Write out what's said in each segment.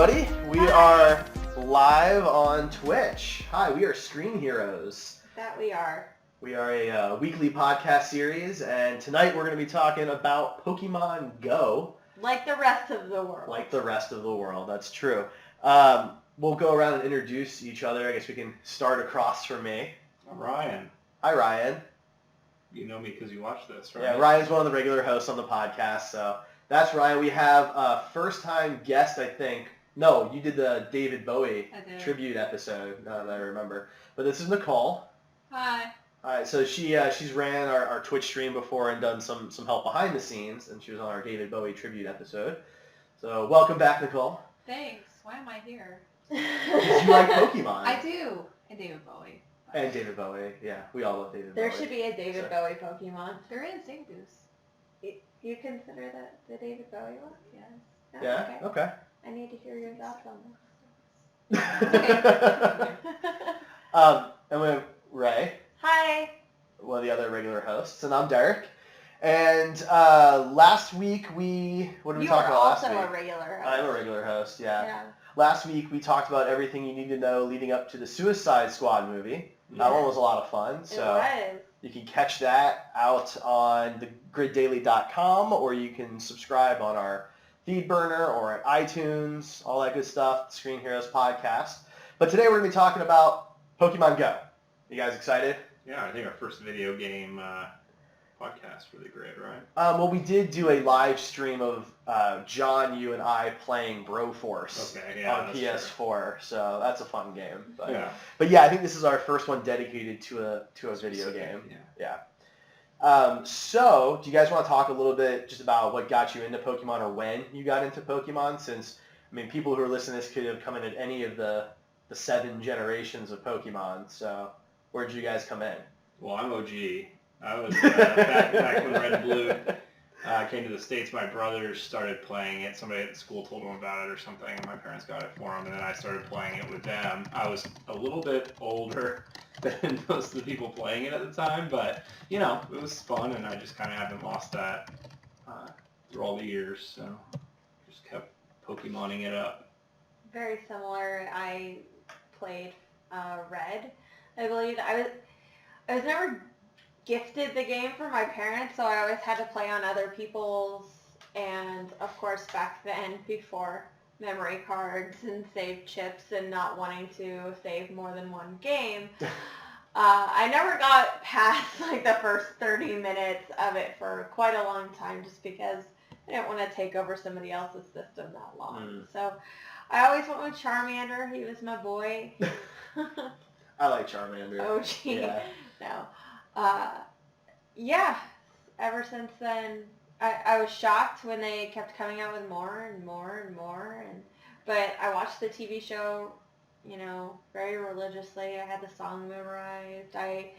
everybody. We are live on Twitch. Hi, we are Screen Heroes. That we are. We are a weekly podcast series, and tonight we're going to be talking about Pokemon Go. Like the rest of the world. Like the rest of the world, that's true. We'll go around and introduce each other. I guess we can start across from me. I'm Ryan. Hi, Ryan. You know me because you watch this, right? Yeah, Ryan's one of the regular hosts on the podcast, so that's Ryan. We have a first-time guest, I think. No, you did the David Bowie tribute episode, now that I remember. But this is Nicole. Hi. All right, so she's ran our Twitch stream before and done some help behind the scenes, and she was on our David Bowie tribute episode. So welcome back, Nicole. Thanks. Why am I here? Because you like Pokemon. I do. And David Bowie. And David Bowie, yeah. We all love David Bowie. There should be a David Bowie Pokemon. There is Zangoose. You consider that the David Bowie one? Yes. Oh, Yeah? Okay. I need to hear your thoughts on And we have Ray. Hi. One of the other regular hosts, and I'm Derek. And last week what did we talk about last week? You are also a regular host. I'm a regular host, yeah. Last week we talked about everything you need to know leading up to the Suicide Squad movie. That one was a lot of fun. So it was. You can catch that out on the griddaily.com, or you can subscribe on our feed burner or at iTunes, all that good stuff, Screen Heroes podcast. But today we're going to be talking about Pokemon Go. You guys excited? Yeah, I think our first video game podcast for the grid, right? Well, we did do a live stream of John, you, and I playing Broforce on PS4, so that's a fun game. But yeah, I think this is our first one dedicated to a video game. Yeah. So, do you guys want to talk a little bit just about what got you into Pokemon or when you got into Pokemon? Since, I mean, people who are listening to this could have come in at any of the 7 generations of Pokemon, so where did you guys come in? Well, I'm OG. I was back when Red and Blue came to the States. My brothers started playing it. Somebody at the school told them about it or something, and my parents got it for them, and then I started playing it with them. I was a little bit older than most of the people playing it at the time, but, you know, it was fun, and I just kind of haven't lost that through all the years, so just kept Pokemoning it up. Very similar. I played Red. I believe I was never gifted the game from my parents, so I always had to play on other people's, and of course back then, before memory cards and save chips and not wanting to save more than one game, I never got past like the first 30 minutes of it for quite a long time, just because I didn't want to take over somebody else's system that long. So I always went with Charmander. He was my boy. I like Charmander. Oh, gee. Yeah. No. Yeah, ever since then, I was shocked when they kept coming out with more and more and more. But I watched the TV show, you know, very religiously. I had the song memorized. I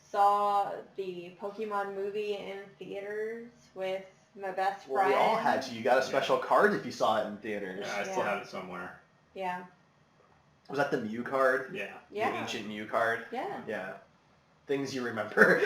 saw the Pokemon movie in theaters with my best friend. Well, we all had to. You got a special card if you saw it in theaters. Yeah, I still have it somewhere. Yeah. Was that the Mew card? Yeah. The ancient Mew card? Yeah. Yeah. Things you remember.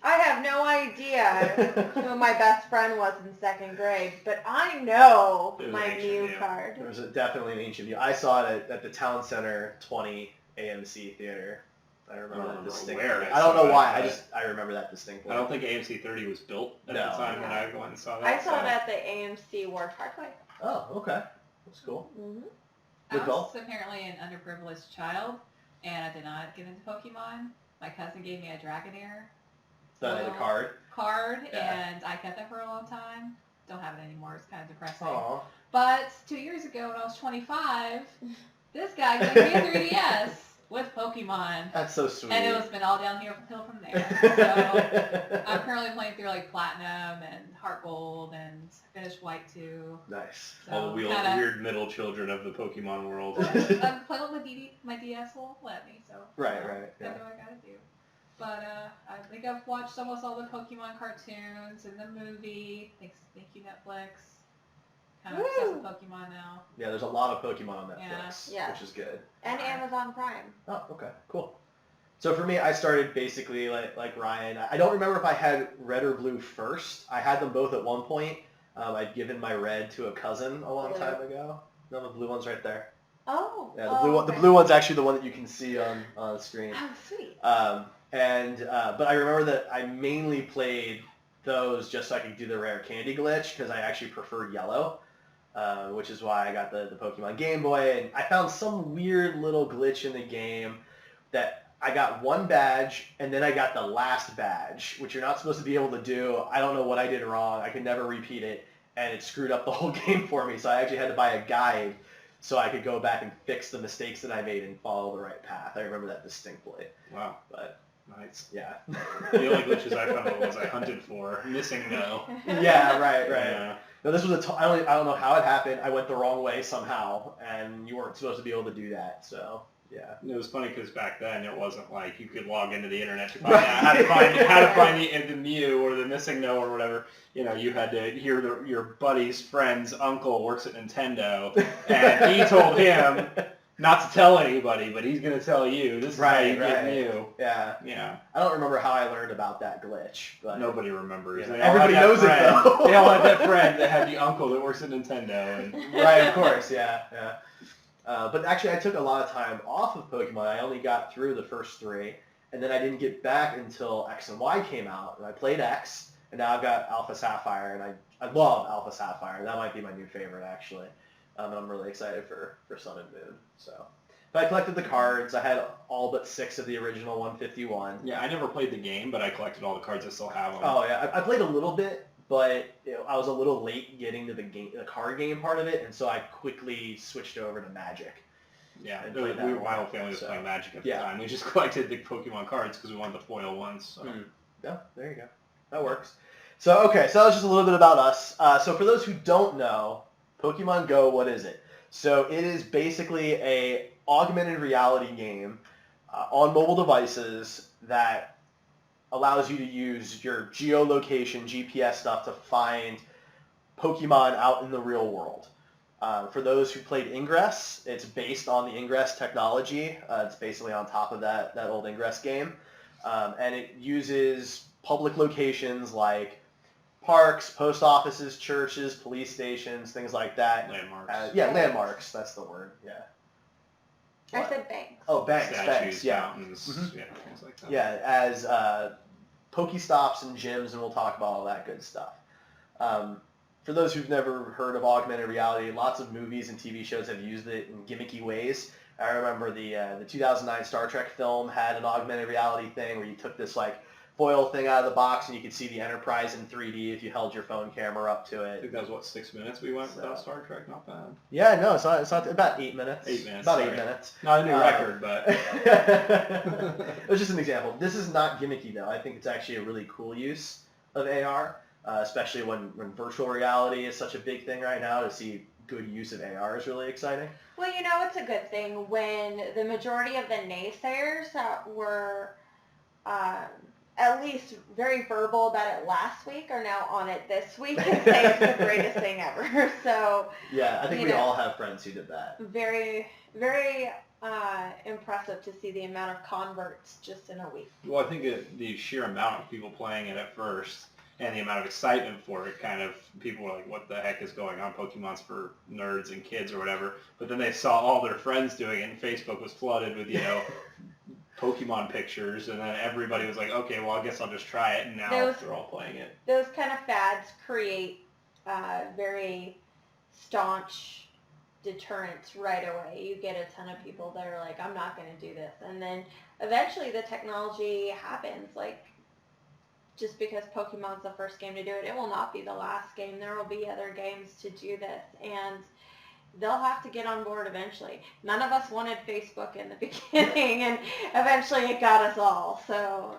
I have no idea who my best friend was in 2nd grade, but I know my Mew card. There was definitely an ancient Mew. I saw it at the Town Center 20 AMC theater. I remember that distinctly. I don't know why. I remember that distinctly. I don't think AMC 30 was built at the time when I went and saw that. I saw it at the AMC Ward Parkway. Oh, okay. That's cool. Mm-hmm. I was apparently an underprivileged child, and I did not get into Pokemon. My cousin gave me a Dragonair. The card? And I kept that for a long time. Don't have it anymore. It's kind of depressing. Aww. But 2 years ago, when I was 25, this guy gave me a 3DS with Pokemon. That's so sweet. And it's been all downhill from there. So I'm currently playing through like Platinum and Heart Gold and finished White 2. Nice. So all the weird middle children of the Pokemon world. I'm playing with my DS won't let me, so Right. That's what I gotta do. But I think I've watched almost all the Pokemon cartoons and the movie. Thank you, Netflix. Kind of obsessed with Pokemon now. Yeah, there's a lot of Pokemon on Netflix, which is good. And Amazon Prime. Oh, okay, cool. So for me, I started basically like Ryan. I don't remember if I had Red or Blue first. I had them both at one point. I'd given my red to a cousin a long time ago. No, the blue one's right there. Oh. Yeah, the blue one's actually the one that you can see on the screen. Oh, sweet. But I remember that I mainly played those just so I could do the rare candy glitch because I actually preferred yellow, which is why I got the Pokemon Game Boy. And I found some weird little glitch in the game that I got one badge and then I got the last badge, which you're not supposed to be able to do. I don't know what I did wrong. I could never repeat it, and it screwed up the whole game for me. So I actually had to buy a guide so I could go back and fix the mistakes that I made and follow the right path. I remember that distinctly. Wow. But nice. yeah. The only glitches I found were the ones I hunted for. Missing no. Yeah, right. Yeah. No, this was I don't know how it happened. I went the wrong way somehow, and you weren't supposed to be able to do that. So yeah. It was funny because back then it wasn't like you could log into the internet to find out how to find the Mew or the missing no or whatever. You know, you had to hear your buddy's friend's uncle works at Nintendo, and he told him not to tell anybody, but he's going to tell you. This is how you get Mew. Yeah. Yeah. I don't remember how I learned about that glitch, but nobody remembers. Yeah. Everybody knows it though. They all had that friend that had the uncle that works at Nintendo. And right, of course, yeah. But actually, I took a lot of time off of Pokemon. I only got through the first 3, and then I didn't get back until X and Y came out. And I played X, and now I've got Alpha Sapphire, and I love Alpha Sapphire. That might be my new favorite, actually. And I'm really excited for Sun and Moon. So, but I collected the cards. I had all but 6 of the original 151. Yeah, I never played the game, but I collected all the cards. I still have them. Oh yeah, I played a little bit. But I was a little late getting to the card game part of it, and so I quickly switched over to Magic. Yeah, my whole family was playing Magic at the time. We just collected the Pokemon cards because we wanted the foil ones. So. Yeah, there you go. That works. So, okay, so that was just a little bit about us. So for those who don't know, Pokemon Go, what is it? So it is basically a augmented reality game on mobile devices that allows you to use your geolocation, GPS stuff to find Pokemon out in the real world. For those who played Ingress, it's based on the Ingress technology. It's basically on top of that old Ingress game. And it uses public locations like parks, post offices, churches, police stations, things like that. Landmarks. Landmarks. That's the word, yeah. I said banks. Oh, banks, Statues, yeah. mountains, yeah, things like that. Yeah, as Pokestops and gyms, and we'll talk about all that good stuff. For those who've never heard of augmented reality, lots of movies and TV shows have used it in gimmicky ways. I remember the 2009 Star Trek film had an augmented reality thing where you took this like foil thing out of the box and you could see the Enterprise in 3D if you held your phone camera up to it. I think that was 6 minutes we went without Star Trek. Not bad. Yeah, no, it's not about 8 minutes. 8 minutes. About sorry. 8 minutes. Not a new record, but it was just an example. This is not gimmicky though. I think it's actually a really cool use of AR, especially when virtual reality is such a big thing right now. To see good use of AR is really exciting. Well, you know, it's a good thing when the majority of the naysayers that were at least very verbal about it last week are now on it this week and say it's the greatest thing ever. So yeah, I think we all have friends who did that. Very, very impressive to see the amount of converts just in a week. Well, I think the sheer amount of people playing it at first and the amount of excitement for it, kind of, people were like, what the heck is going on? Pokemon's for nerds and kids or whatever. But then they saw all their friends doing it, and Facebook was flooded with, Pokemon pictures, and then everybody was like, okay, well, I guess I'll just try it, and now they're all playing it. Those kind of fads create very staunch deterrence right away. You get a ton of people that are like, I'm not going to do this. And then eventually the technology happens. Like, just because Pokemon's the first game to do it, it will not be the last game. There will be other games to do this, and they'll have to get on board eventually. None of us wanted Facebook in the beginning, and eventually it got us all. So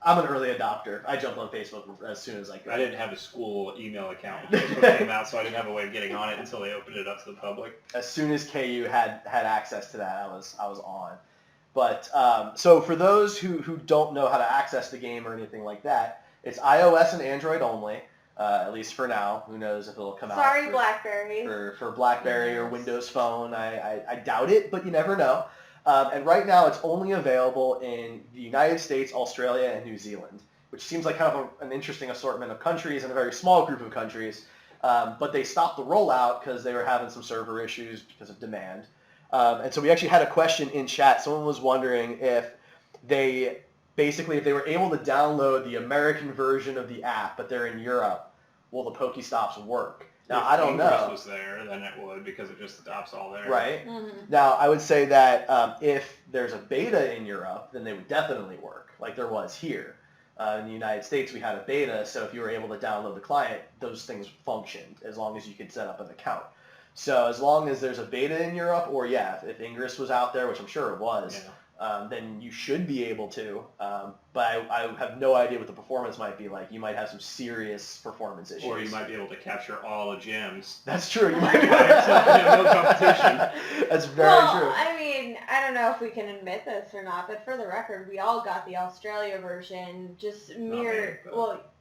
I'm an early adopter. I jumped on Facebook as soon as I could. I didn't have a school email account when Facebook came out, so I didn't have a way of getting on it until they opened it up to the public. As soon as KU had access to that, I was on. But so for those who don't know how to access the game or anything like that, it's iOS and Android only. At least for now. Who knows if it'll come out. Sorry, BlackBerry. For BlackBerry or Windows Phone. I doubt it, but you never know. And right now it's only available in the United States, Australia, and New Zealand, which seems like kind of an interesting assortment of countries and a very small group of countries. But they stopped the rollout because they were having some server issues because of demand. And so we actually had a question in chat. Someone was wondering if they were able to download the American version of the app, but they're in Europe, will the Pokestops work? Now, I don't know. If English was there, then it would, because it just adopts all there. Right. Now, I would say that if there's a beta in Europe, then they would definitely work, like there was here. In the United States, we had a beta, so if you were able to download the client, those things functioned as long as you could set up an account. So as long as there's a beta in Europe, or if Ingress was out there, which I'm sure it was, then you should be able to. But I have no idea what the performance might be like. You might have some serious performance issues. Or you might be able to capture all the gems. That's true. You might be able to no competition. That's very true. I mean, I don't know if we can admit this or not, but for the record, we all got the Australia version.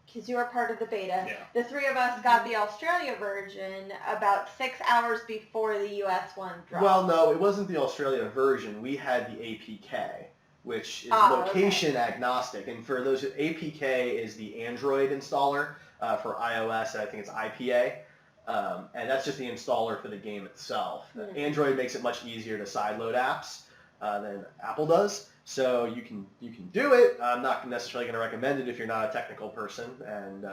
Because you were part of the beta. Yeah. The three of us got the Australia version about 6 hours before the US one dropped. Well, no, it wasn't the Australia version. We had the APK, which is location agnostic. And for those, APK is the Android installer. For iOS, I think it's IPA. And that's just the installer for the game itself. Mm-hmm. Android makes it much easier to sideload apps than Apple does. So you can do it. I'm not necessarily going to recommend it if you're not a technical person, and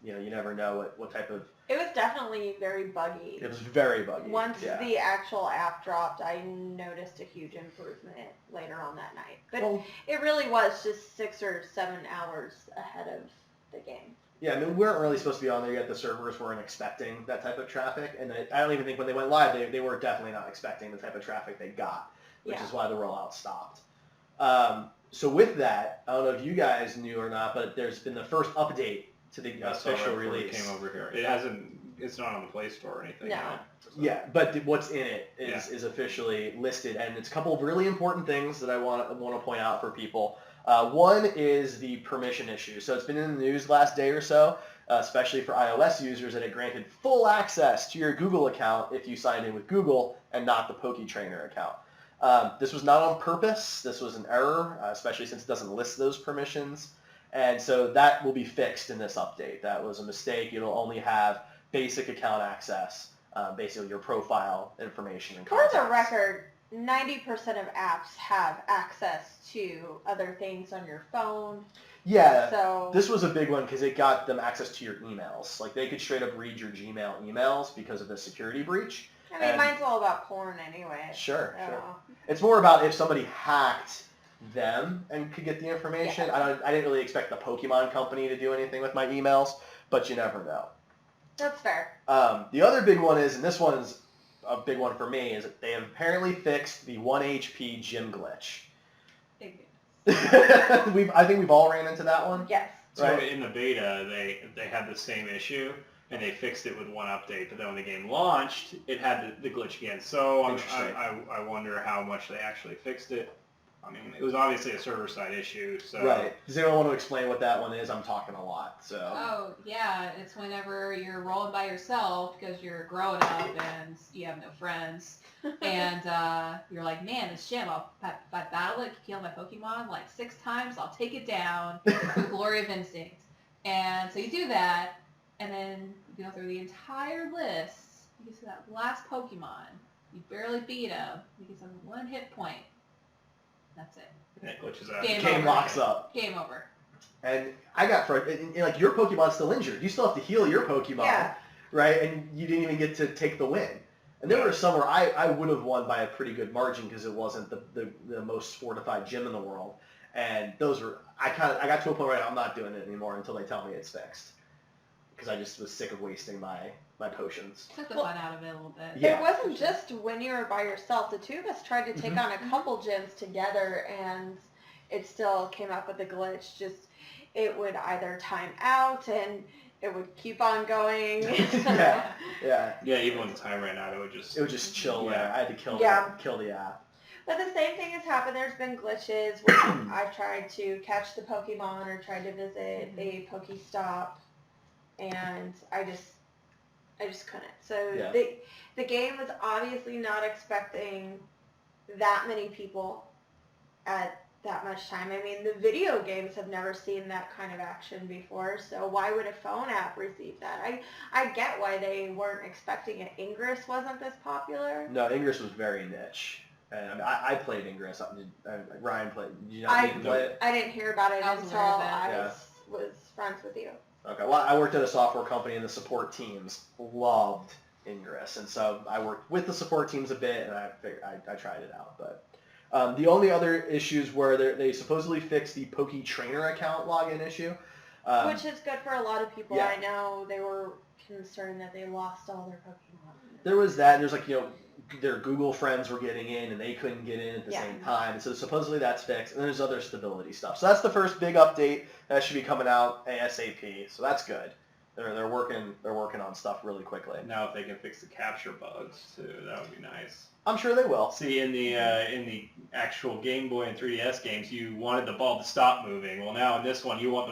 you never know what type of. It was definitely very buggy. It was very buggy. Once the actual app dropped, I noticed a huge improvement later on that night. But it really was just 6 or 7 hours ahead of the game. Yeah, I mean, we weren't really supposed to be on there yet. The servers weren't expecting that type of traffic, and I don't even think when they went live, they were definitely not expecting the type of traffic they got, which is why the rollout stopped. So with that, I don't know if you guys knew or not, but there's been the first update to the official release. It came over here. It hasn't. It's not on the Play Store or anything. No. So. Yeah, but what's in it is officially listed, and it's a couple of really important things that I want to point out for people. One is the permission issue. So it's been in the news last day or so, especially for iOS users, that it granted full access to your Google account if you signed in with Google and not the PokeTrainer account. This was not on purpose. This was an error, especially since it doesn't list those permissions. And so that will be fixed in this update. That was a mistake. It'll only have basic account access, basically your profile information and contacts. For the record, 90% of apps have access to other things on your phone. Yeah, so this was a big one because it got them access to your emails. Like they could straight up read your Gmail emails because of the security breach. I mean, mine's all about porn anyway. Sure. It's more about if somebody hacked them and could get the information. Yeah. I didn't really expect the Pokemon company to do anything with my emails, but you never know. That's fair. The other big one is, and this one's a big one for me, is that they have apparently fixed the 1 HP gym glitch. I think we've all ran into that one. Yes. So right? In the beta, they had the same issue, and they fixed it with one update. But then when the game launched, it had the glitch again. So I wonder how much they actually fixed it. I mean, it was obviously a server-side issue. So. Right. Does anyone want to explain what that one is? I'm talking a lot. So. Oh, yeah. It's whenever you're rolling by yourself because you're growing up and you have no friends. And you're like, man, this gym, if I battle it, kill my Pokemon like 6 times, I'll take it down with Glory of Instinct. And so you do that, and then you go through the entire list. You get to that last Pokemon. You barely beat him. You get some 1 hit point. That's it. And it glitches out. Game locks up. Game over. And I got like your Pokemon's still injured. You still have to heal your Pokemon, right? And you didn't even get to take the win. And there were some where I would have won by a pretty good margin because it wasn't the most fortified gym in the world. And those were I got to a point where I'm not doing it anymore until they tell me it's fixed. Because I just was sick of wasting my potions. Took the fun out of it a little bit. Yeah, it wasn't just when you were by yourself. The two of us tried to take on a couple gyms together, and it still came up with a glitch. Just it would either time out, and it would keep on going. Yeah. Even when the time ran out, it would just chill there. I had to kill the app. But the same thing has happened. There's been glitches where I've tried to catch the Pokemon or tried to visit a Pokestop, and I just couldn't. So the game was obviously not expecting that many people at that much time. I mean, the video games have never seen that kind of action before, so why would a phone app receive that? I get why they weren't expecting it. Ingress wasn't this popular. No, Ingress was very niche. And I mean, I played Ingress. Ryan played. Did you not even play it? I didn't hear about it I was until aware of it. I was friends with you. Okay, well, I worked at a software company, and the support teams loved Ingress, and so I worked with the support teams a bit, and I tried it out. But the only other issues were they supposedly fixed the Poke Trainer account login issue, which is good for a lot of people. Yeah. I know they were concerned that they lost all their Pokemon. There was that. There's like their Google friends were getting in, and they couldn't get in at the same time. So supposedly that's fixed, and there's other stability stuff. So that's the first big update that should be coming out ASAP. So that's good. They're working on stuff really quickly. Now if they can fix the capture bugs too, that would be nice. I'm sure they will. See, in the actual Game Boy and 3DS games, you wanted the ball to stop moving. Well, now in this one, you want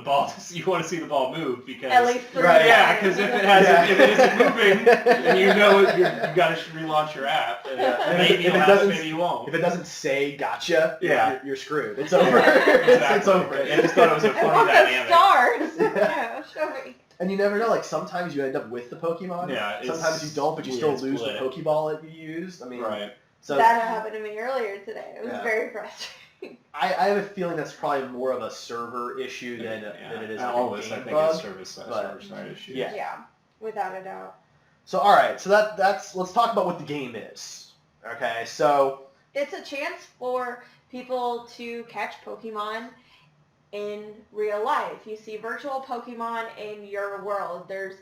you want to see the ball move because at least right. Yeah, because if it isn't moving, then you know you got to relaunch your app. And maybe you'll have it, maybe you won't. If it doesn't say "gotcha," you're screwed. It's over. Exactly. It's over. I just thought it was a I funny want dynamic. the stars. Yeah, show me. And you never know, like sometimes you end up with the Pokemon. Yeah. Sometimes you don't, but you still lose the Pokeball that you used. I mean, right. So that happened to me earlier today. It was very frustrating. I have a feeling that's probably more of a server issue than it is like a game I think bug. it's server side issue. Yeah, without a doubt. So all right, so that's let's talk about what the game is. Okay, so it's a chance for people to catch Pokemon in real life. You see virtual Pokemon in your world. There's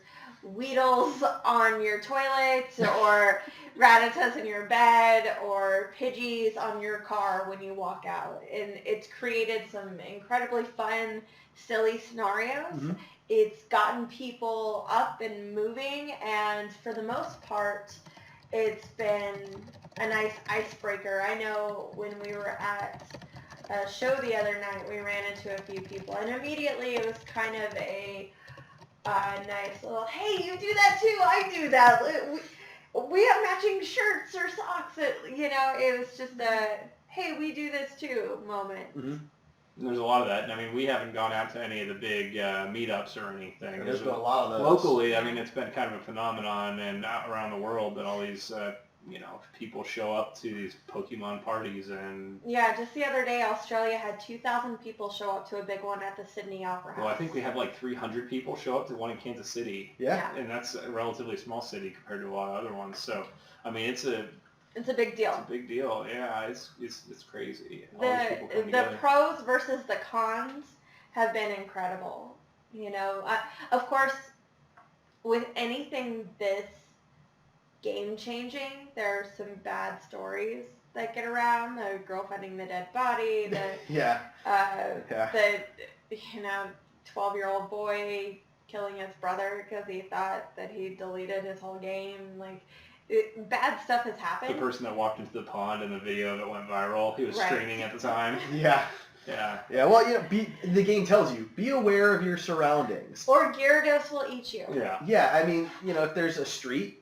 Weedles on your toilet, or Rattatas in your bed, or Pidgeys on your car when you walk out. And it's created some incredibly fun, silly scenarios. Mm-hmm. It's gotten people up and moving, and for the most part, it's been a nice icebreaker. I know when we were at a show the other night, we ran into a few people, and immediately it was kind of a nice little, hey, you do that too, I do that. We have matching shirts or socks. It was just a, hey, we do this too moment. Mm-hmm. There's a lot of that. I mean, we haven't gone out to any of the big meetups or anything. There's been a lot of those. Locally, I mean, it's been kind of a phenomenon, and out around the world that all these, people show up to these Pokemon parties. And yeah, just the other day, Australia had 2,000 people show up to a big one at the Sydney Opera House. Well, I think we have like 300 people show up to one in Kansas City. Yeah. And that's a relatively small city compared to a lot of other ones. So, I mean, it's a big deal. It's a big deal. Yeah, it's crazy. The pros versus the cons have been incredible. Of course, with anything this game-changing, there are some bad stories that get around. The girl finding the dead body, the 12-year-old boy killing his brother because he thought that he deleted his whole game. Bad stuff has happened. The person that walked into the pond in the video that went viral, he was streaming at the time. Yeah. Yeah. Yeah, well, the game tells you, be aware of your surroundings. Or Gyarados will eat you. Yeah. Yeah, I mean, if there's a street,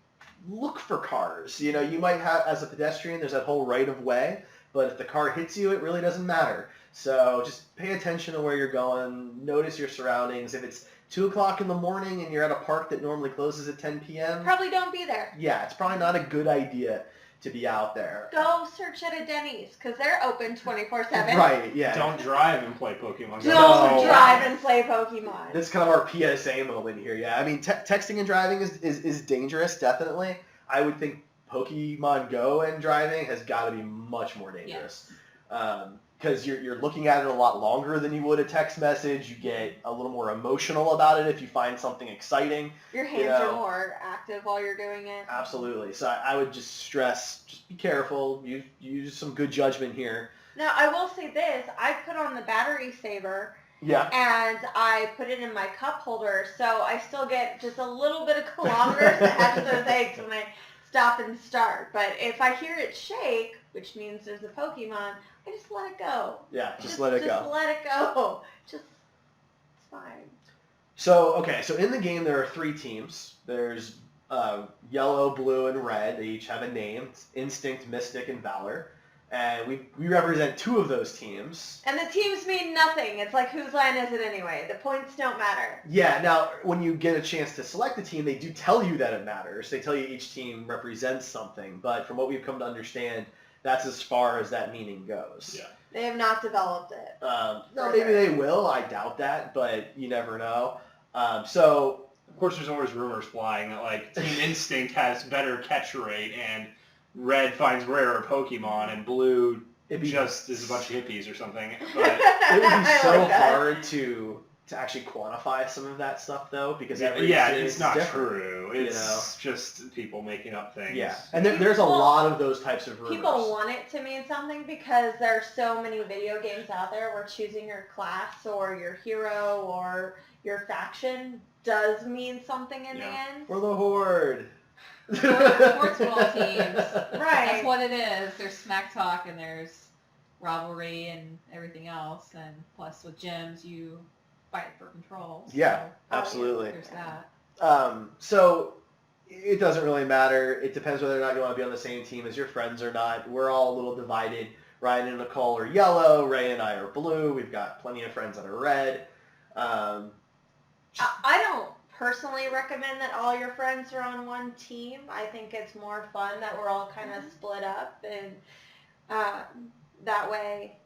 look for cars. You might have, as a pedestrian, there's that whole right of way, but if the car hits you, it really doesn't matter. So just pay attention to where you're going, notice your surroundings. If it's 2 o'clock in the morning and you're at a park that normally closes at 10 p.m. probably don't be there. Yeah, it's probably not a good idea to be out there. Go search at a Denny's, because they're open 24/7. Right, yeah. Don't drive and play Pokemon. Don't drive and play Pokemon. That's kind of our PSA moment here. Yeah, I mean, texting and driving is dangerous, definitely. I would think Pokemon Go and driving has got to be much more dangerous. Because you're looking at it a lot longer than you would a text message. You get a little more emotional about it if you find something exciting. Your hands are more active while you're doing it. Absolutely. So I would just stress, just be careful. Use some good judgment here. Now, I will say this. I put on the battery saver. Yeah. And I put it in my cup holder, so I still get just a little bit of kilometers after those eggs when I stop and start. But if I hear it shake, which means there's a Pokemon, I just let it go. Yeah, just let it go. Just let it go. It's fine. So in the game there are 3 teams. There's yellow, blue, and red. They each have a name. It's Instinct, Mystic, and Valor. And we represent 2 of those teams. And the teams mean nothing. It's like, whose line is it anyway? The points don't matter. Yeah, now, when you get a chance to select a team, they do tell you that it matters. They tell you each team represents something. But from what we've come to understand, that's as far as that meaning goes. Yeah. They have not developed it. No, maybe they will. I doubt that, but you never know. So, of course, there's always rumors flying that, like, Team Instinct has better catch rate, and Red finds rarer Pokemon, and Blue just is a bunch of hippies or something. But it would be so hard to actually quantify some of that stuff, though, because it's not true. It's just people making up things. Yeah, and there's a lot of those types of rumors. People want it to mean something because there are so many video games out there where choosing your class or your hero or your faction does mean something in the end. For the Horde. Sports ball teams. Right. That's what it is. There's smack talk and there's rivalry and everything else. And plus with gyms, you fight for control. Yeah, so absolutely. There's that. So it doesn't really matter. It depends whether or not you want to be on the same team as your friends or not. We're all a little divided. Ryan and Nicole are yellow. Ray and I are blue. We've got plenty of friends that are red. I don't personally recommend that all your friends are on one team. I think it's more fun that we're all kind of split up, and that way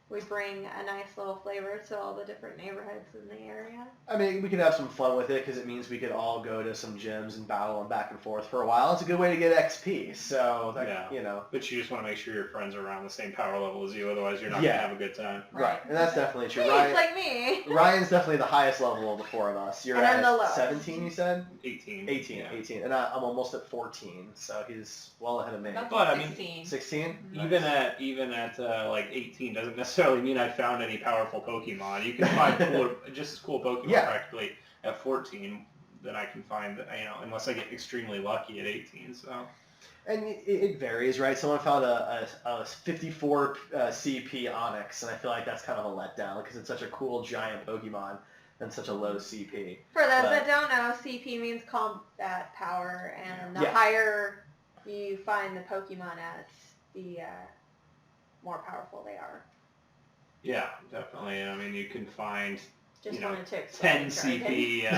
we bring a nice little flavor to all the different neighborhoods in the area. I mean, we could have some fun with it because it means we could all go to some gyms and battle and back and forth for a while. It's a good way to get XP. So, But you just want to make sure your friends are around the same power level as you, otherwise you're not going to have a good time. Right, and that's definitely true. It's like me. Ryan's definitely the highest level of the 4 of us. You're and at 17, you said? 18. 18. And I'm almost at 14, so he's well ahead of me. But, I mean, 16? Even at like 18 doesn't necessarily mean I found any powerful Pokemon. You can find just as cool Pokemon practically at 14 than I can find, unless I get extremely lucky at 18. So. And it varies, right? Someone found a 54 CP Onix, and I feel like that's kind of a letdown because it's such a cool giant Pokemon and such a low CP. For those that don't know, CP means combat power, and the higher you find the Pokemon at, the more powerful they are. Yeah, definitely. I mean, you can find 10 CP,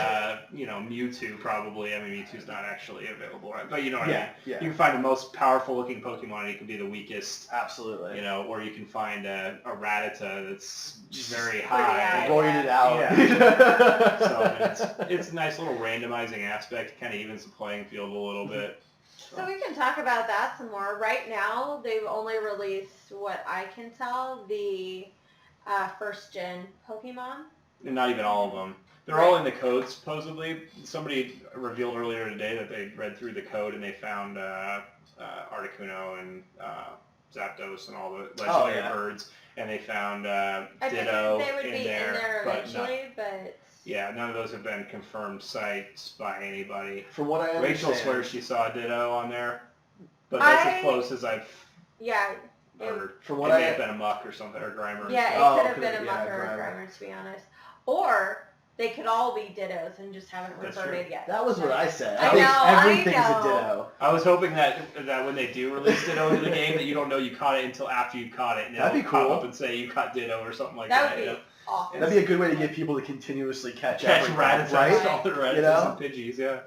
Mewtwo probably. I mean, Mewtwo's not actually available, right? But you know what I mean? Yeah. You can find the most powerful looking Pokemon and it can be the weakest. Absolutely. Or you can find a Rattata that's very high. Roided out. Yeah. So it's a nice little randomizing aspect. Kind of evens the playing field a little bit. So we can talk about that some more. Right now, they've only released, what I can tell, the first gen Pokemon. And not even all of them. They're all in the code, supposedly. Somebody revealed earlier today that they read through the code and they found Articuno and Zapdos and all the legendary birds. And they found Ditto they would in be there. Eventually, but... Yeah, none of those have been confirmed sites by anybody. From what I understand... Rachel swears she saw a Ditto on there. But that's as close as I've heard. From what it may have been a Muck or something, or Grimer. Yeah, it could have been a Muck or a Grimer, to be honest. Or they could all be Dittos and just haven't reverted yet. That was what I said. I know, everything's a Ditto. I was hoping that when they do release Ditto into the game, that you don't know you caught it until after you caught it, and it'll pop up and say you caught Ditto or something like that. That would be awesome. That'd be a good way to get people to continuously catch Rattata, right? All the Rattatas and Pidgeys,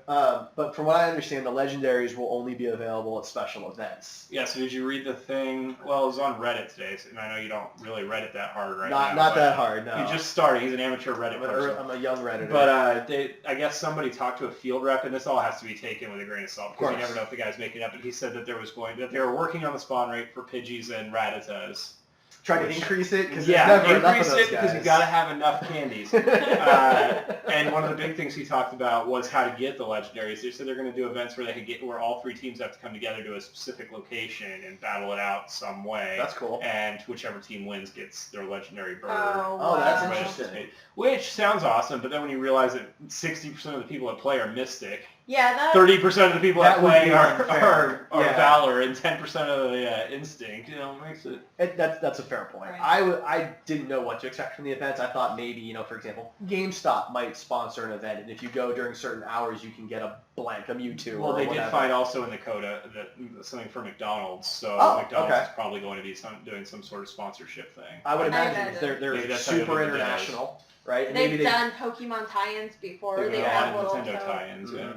but from what I understand, the legendaries will only be available at special events. Yeah, so did you read the thing? Well, it was on Reddit today, and I know you don't really Reddit that hard now. Not that hard, no. You're just starting. He's an amateur Reddit person. I'm a young Redditor. But I guess somebody talked to a field rep, and this all has to be taken with a grain of salt, because you never know if the guy's making it up, but he said that they were working on the spawn rate for Pidgeys and Rattatas. Trying to increase it? Because increase it because you got to have enough candies. And one of the big things he talked about was how to get the legendaries. They said they're going to do events where all 3 teams have to come together to a specific location and battle it out some way. That's cool. And whichever team wins gets their legendary bird. Oh, that's interesting. Which sounds awesome, but then when you realize that 60% of the people that play are Mystic. Yeah, 30% of the people that play are yeah. Valor and 10% of the Instinct. Makes it. That's a fair point. Right. I didn't know what to expect from the events. I thought maybe, for example, GameStop might sponsor an event, and if you go during certain hours, you can get a Mewtwo. Well, they did find also in the coda that something for McDonald's, so McDonald's is probably going to be doing some sort of sponsorship thing. I would imagine they're super international, right? And they've done Pokemon tie-ins before. They have little Nintendo tie-ins, yeah.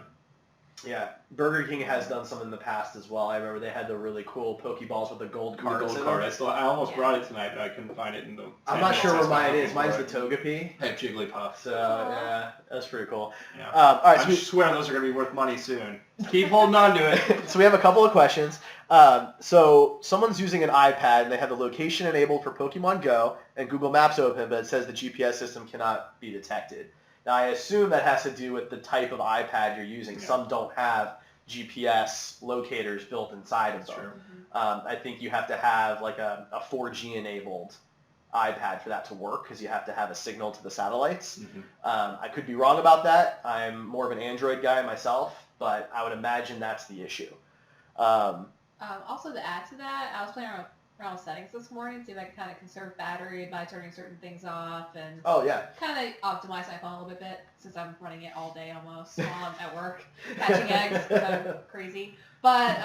Yeah, Burger King has done some in the past as well. I remember they had the really cool Pokeballs with the gold cards. I almost brought it tonight, but I couldn't find it in the. I'm not sure where mine is. Mine's the Togepi. I have Jigglypuff. So yeah, that's pretty cool. Yeah. All right, I swear those are going to be worth money soon. Keep holding on to it. So we have a couple of questions. So someone's using an iPad and they have the location enabled for Pokemon Go and Google Maps open, but it says the GPS system cannot be detected. Now, I assume that has to do with the type of iPad you're using. Yeah. Some don't have GPS locators built inside of them. Sure. I think you have to have like a 4G enabled iPad for that to work because you have to have a signal to the satellites. I could be wrong about that. I'm more of an Android guy myself, but I would imagine that's the issue. Also, to add to that, I was playing around with settings this morning, see if I can kind of conserve battery by turning certain things off and kind of optimize my phone a little bit since I'm running it all day almost while I'm at work catching eggs because I'm crazy. But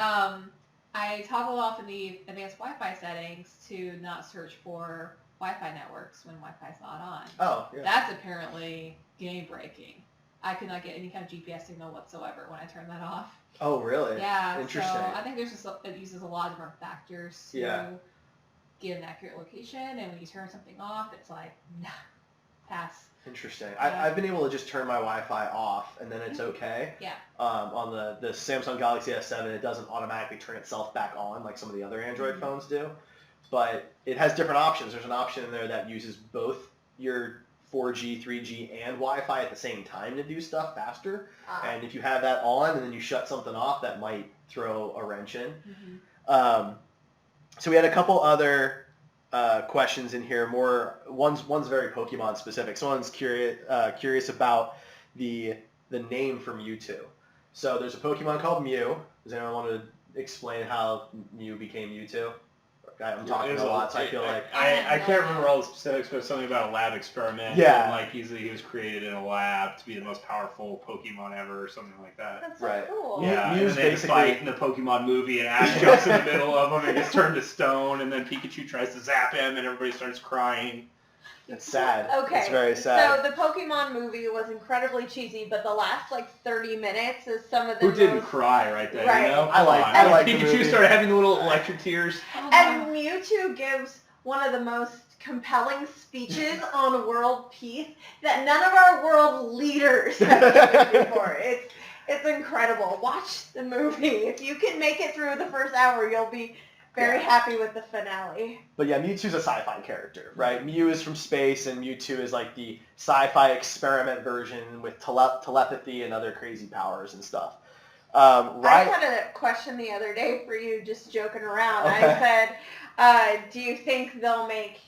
I toggle off in the advanced Wi-Fi settings to not search for Wi-Fi networks when Wi-Fi's not on. Oh, yeah. That's apparently game breaking. I could not get any kind of GPS signal whatsoever when I turn that off. Oh, really? Yeah. Interesting. So I think there's it uses a lot of different factors to get an accurate location, and when you turn something off, it's like, nah, pass. Interesting. Yeah. I've been able to just turn my Wi-Fi off, and then it's okay. Yeah. On the Samsung Galaxy S7, it doesn't automatically turn itself back on like some of the other Android phones do. But it has different options. There's an option in there that uses both your 4G, 3G, and Wi-Fi at the same time to do stuff faster. And if you have that on and then you shut something off, that might throw a wrench in. So we had a couple other questions in here. One's very Pokemon specific. Someone's curious about the name for Mewtwo. So there's a Pokemon called Mew. Does anyone want to explain how Mew became Mewtwo? I'm talking a lot, so I feel like... I can't remember all the specifics, but something about a lab experiment. Yeah. And like he was created in a lab to be the most powerful Pokemon ever, or something like that. That's so cool. Yeah, Mew's and then they fight in the Pokemon movie, and Ash jumps in the middle of them and gets turned to stone, and then Pikachu tries to zap him, and everybody starts crying. It's sad. Okay. It's very sad. So the Pokemon movie was incredibly cheesy, but the last 30 minutes is some of the Who didn't cry right there? Right. You know? I like Pikachu started having the little electric tears. And Mewtwo gives one of the most compelling speeches on world peace that none of our world leaders have given before. It's incredible. Watch the movie. If you can make it through the first hour, you'll be very happy with the finale. But yeah, Mewtwo's a sci-fi character, right? Mew is from space, and Mewtwo is like the sci-fi experiment version with telepathy and other crazy powers and stuff. I had a question the other day for you, just joking around. Okay. I said, do you think they'll make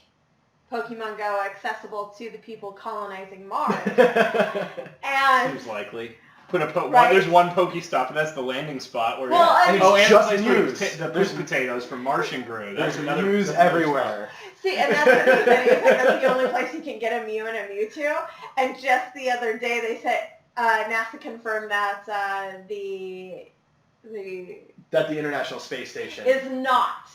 Pokemon Go accessible to the people colonizing Mars? And seems likely. There's one Pokestop, and that's the landing spot where. There's potatoes from Martian Brew. There's Mews everywhere. See, and that's the thing. That's the only place you can get a Mew and a Mewtwo. And just the other day, they said NASA confirmed that the International Space Station is not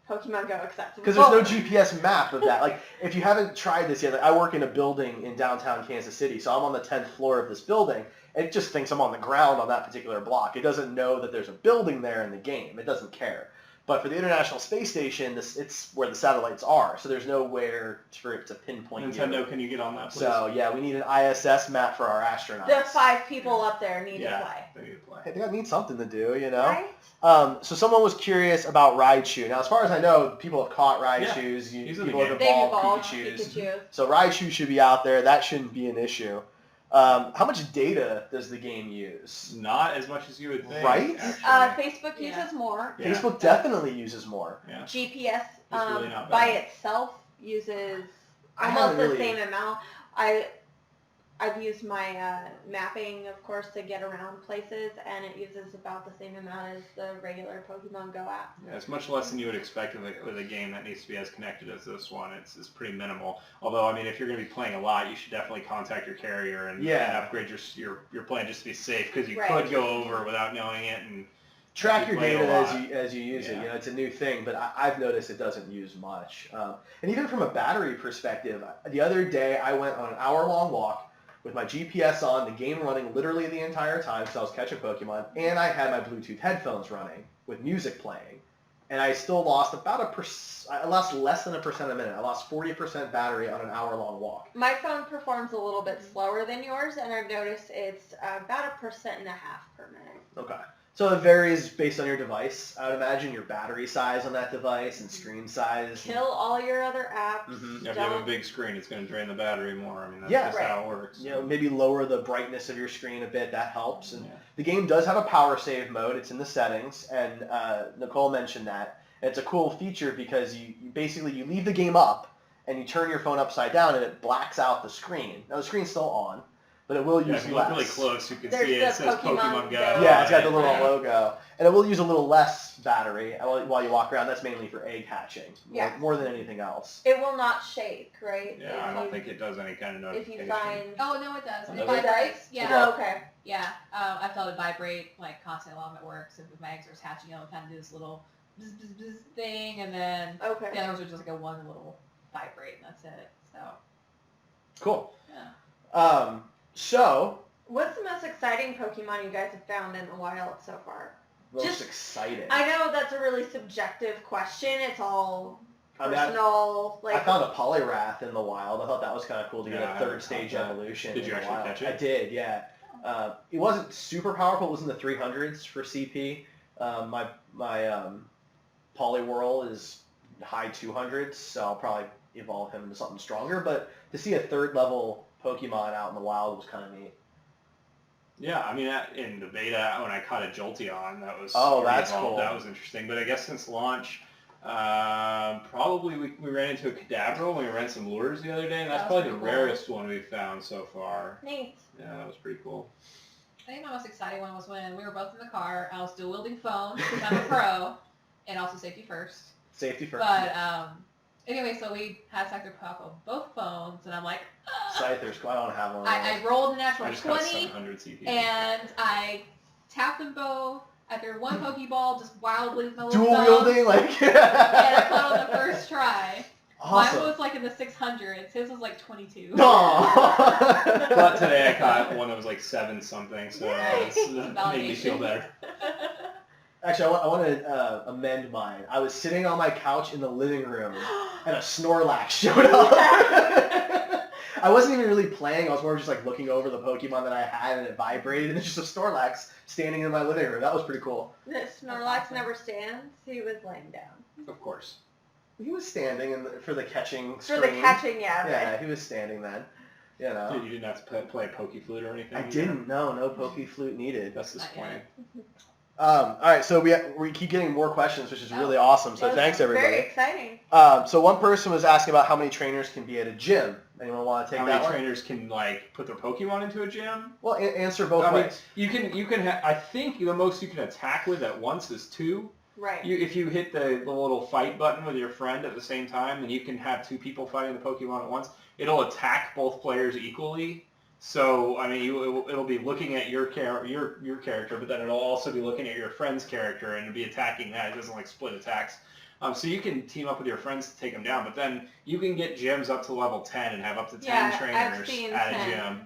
Pokemon Go accessible. Because there's no GPS map of that. Like, if you haven't tried this yet, I work in a building in downtown Kansas City, so I'm on the 10th floor of this building. It just thinks I'm on the ground on that particular block. It doesn't know that there's a building there in the game. It doesn't care. But for the International Space Station, it's where the satellites are, so there's nowhere for it to pinpoint Nintendo, can you get on that, please? So, yeah, we need an ISS map for our astronauts. The 5 people up there need to play. They need to play. Hey, they need something to do, you know? Right? So someone was curious about Raichu. Now, as far as I know, people have caught Raichus. People have evolved Pikachus. So Raichu should be out there. That shouldn't be an issue. How much data does the game use? Not as much as you would think. Right? Facebook uses more. Yeah. Facebook definitely uses more. Yeah. GPS really by itself uses almost the same amount. I've used my mapping, of course, to get around places, and it uses about the same amount as the regular Pokemon Go app. Yeah, it's much less than you would expect with a game that needs to be as connected as this one. It's pretty minimal. Although, I mean, if you're going to be playing a lot, you should definitely contact your carrier and upgrade your plan just to be safe, because you could go over without knowing it and track your data as you use it. You know, it's a new thing, but I've noticed it doesn't use much. And even from a battery perspective, the other day I went on an hour-long walk with my GPS on, the game running literally the entire time because I was catching Pokemon, and I had my Bluetooth headphones running with music playing. And I still lost I lost less than 1% a minute. I lost 40% battery on an hour-long walk. My phone performs a little bit slower than yours, and I've noticed it's about 1.5% per minute. Okay. So it varies based on your device. I would imagine your battery size on that device and screen size. Kill all your other apps. Mm-hmm. If you have a big screen, it's going to drain the battery more. I mean, that's just how it works. You know, maybe lower the brightness of your screen a bit. That helps. And the game does have a power save mode. It's in the settings, and Nicole mentioned that. It's a cool feature because you basically leave the game up and you turn your phone upside down and it blacks out the screen. Now the screen's still on, but it will use less. If you look really close, you can see it says Pokemon Go. Yeah, it's got the little logo. And it will use a little less battery while you walk around. That's mainly for egg hatching, more than anything else. It will not shake, right? Yeah, I don't think it does any kind of notification. If you find... Oh, no, it does. It vibrates? Yeah. Oh, okay. Yeah, I felt it vibrate like constantly while I'm at work. So if my eggs are hatching, it'll kind of do this little bzz, bzz, bzz thing, and then the others are just like a one little vibrate, and that's it. So cool. Yeah. So what's the most exciting Pokemon you guys have found in the wild so far? Most exciting. I know that's a really subjective question. It's all personal. I found a Poliwrath in the wild. I thought that was kind of cool to get a third stage evolution. Did you actually catch it? I did, yeah. It wasn't super powerful. It was in the 300s for CP. My Poliwhirl is high 200s, so I'll probably evolve him into something stronger. But to see a third level Pokemon out in the wild was kind of neat. Yeah, I mean, in the beta, when I caught a Jolteon, that was that's evolved. cool. That was interesting. But I guess since launch, probably we ran into a Kadabra when we ran some lures the other day, and that's probably the rarest one we've found so far. Neat. Yeah, that was pretty cool. I think my most exciting one was when we were both in the car. I was still wielding phone because I'm a pro, and also safety first. Safety first. But anyway, so we had Scyther pop on both phones, and I'm like, Scythers, I don't have one. I rolled a natural 20, got 700 CP. and I tapped them both. I threw one Pokeball just wildly with my little dual wielding, like. and I put on the first try. Awesome. Mine was like in the 600s. His was like 22. Aww. But today I caught one that was like 7 something, so that made me feel better. Actually, I want to amend mine. I was sitting on my couch in the living room, and a Snorlax showed up. I wasn't even really playing. I was more just like looking over the Pokemon that I had, and it vibrated, and it's just a Snorlax standing in my living room. That was pretty cool. The Snorlax never stands. He was laying down. Of course. He was standing for the catching screen. For the catching, yeah. Yeah, he was standing then. You know. Dude, you didn't have to play Pokeflute or anything? I didn't. No Pokeflute needed. That's disappointing. All right, so we keep getting more questions, which is really awesome. So thanks, everybody. Very exciting. So one person was asking about how many trainers can be at a gym. Anyone want to take that one? How many trainers can put their Pokemon into a gym? Well, answer both ways. You can. I think the most you can attack with at once is 2. Right. If you hit the little fight button with your friend at the same time, then you can have 2 people fighting the Pokemon at once. It'll attack both players equally. So, I mean, it'll be looking at your character, but then it'll also be looking at your friend's character and it'll be attacking that. It doesn't split attacks. So you can team up with your friends to take them down, but then you can get gyms up to level 10 and have up to 10 trainers at a gym.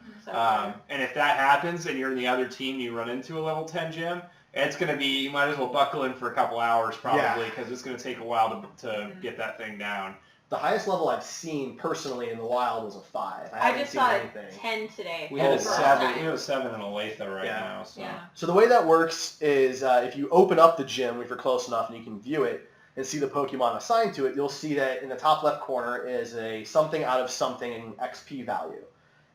And if that happens and you're in the other team and you run into a level 10 gym, it's going to be, you might as well buckle in for a couple hours probably because it's going to take a while to get that thing down. The highest level I've seen personally in the wild was a 5. I just saw a 10 today. We had a 7. We have a 7 in Olathe right now. So. Yeah. So the way that works is if you open up the gym, if you're close enough and you can view it and see the Pokemon assigned to it, you'll see that in the top left corner is a something out of something XP value.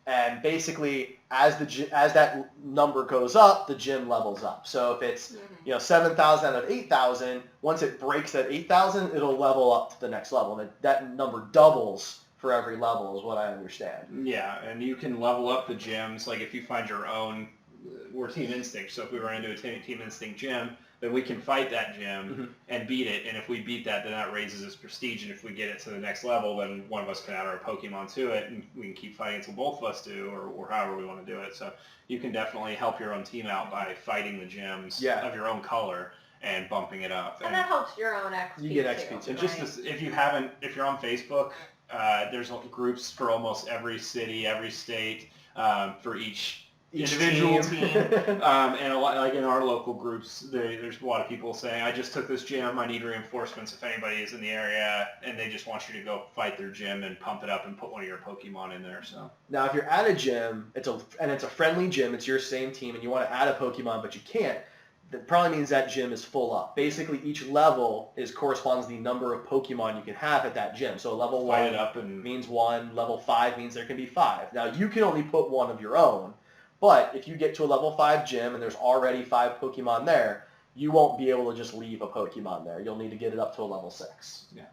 And basically, as that number goes up, the gym levels up. So if it's 7,000 out of 8,000, once it breaks that 8,000, it'll level up to the next level, and that number doubles for every level is what I understand. Yeah, and you can level up the gyms. Like if you find your own, we're Team Instinct, so if we run into a Team Instinct gym, then we can fight that gym and beat it. And if we beat that, then that raises its prestige. And if we get it to the next level, then one of us can add our Pokemon to it, and we can keep fighting until both of us do, or however we want to do it. So you can definitely help your own team out by fighting the gyms of your own color and bumping it up. And that helps your own XP. You get XP too. And just this, if you're on Facebook, there's groups for almost every city, every state, for each individual team. And a lot, like in our local groups, there's a lot of people saying, I just took this gym, I need reinforcements if anybody is in the area, and they just want you to go fight their gym and pump it up and put one of your Pokemon in there. So now, if you're at a gym, it's a friendly gym, it's your same team, and you want to add a Pokemon, but you can't, that probably means that gym is full up. Basically, each level corresponds to the number of Pokemon you can have at that gym. So level 1 means 1, level 5 means there can be 5. Now, you can only put one of your own, but if you get to a level 5 gym and there's already 5 Pokemon there, you won't be able to just leave a Pokemon there. You'll need to get it up to a level 6. Yeah.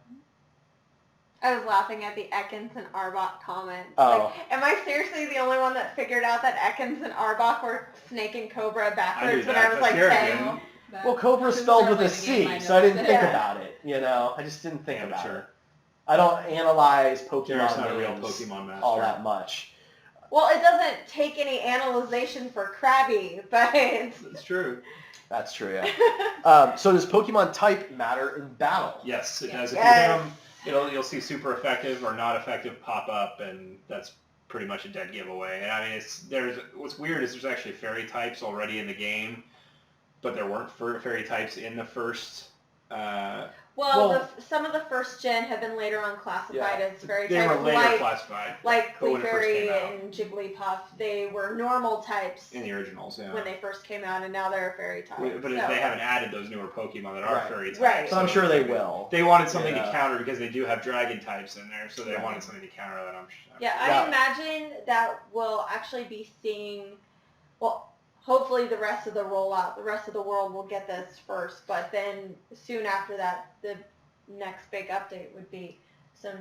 I was laughing at the Ekans and Arbok comment. Oh. Like, am I seriously the only one that figured out that Ekans and Arbok were Snake and Cobra backwards when I was like 10? Well, Cobra's spelled with a C, so I didn't think about it. I just didn't think about it. I don't analyze Pokemon names all that much. Well, it doesn't take any analyzation for Krabby, but it's true. That's true, yeah. So does Pokemon type matter in battle? Yes, it does. If you hit them, you'll see super effective or not effective pop up, and that's pretty much a dead giveaway. And I mean, what's weird is there's actually fairy types already in the game, but there weren't fairy types in the first. Some of the first gen have been later on classified as fairy types. They were later classified. Like Clefairy and Jigglypuff, they were normal types in the originals, when they first came out, and now they're fairy types. But they haven't added those newer Pokemon that are fairy types. Right. So I'm sure they will. They wanted something to counter because they do have dragon types in there, so they wanted something to counter that. I'm sure. I imagine that we'll actually be seeing, hopefully the rest of the rollout, the rest of the world will get this first, but then soon after that, the next big update would be some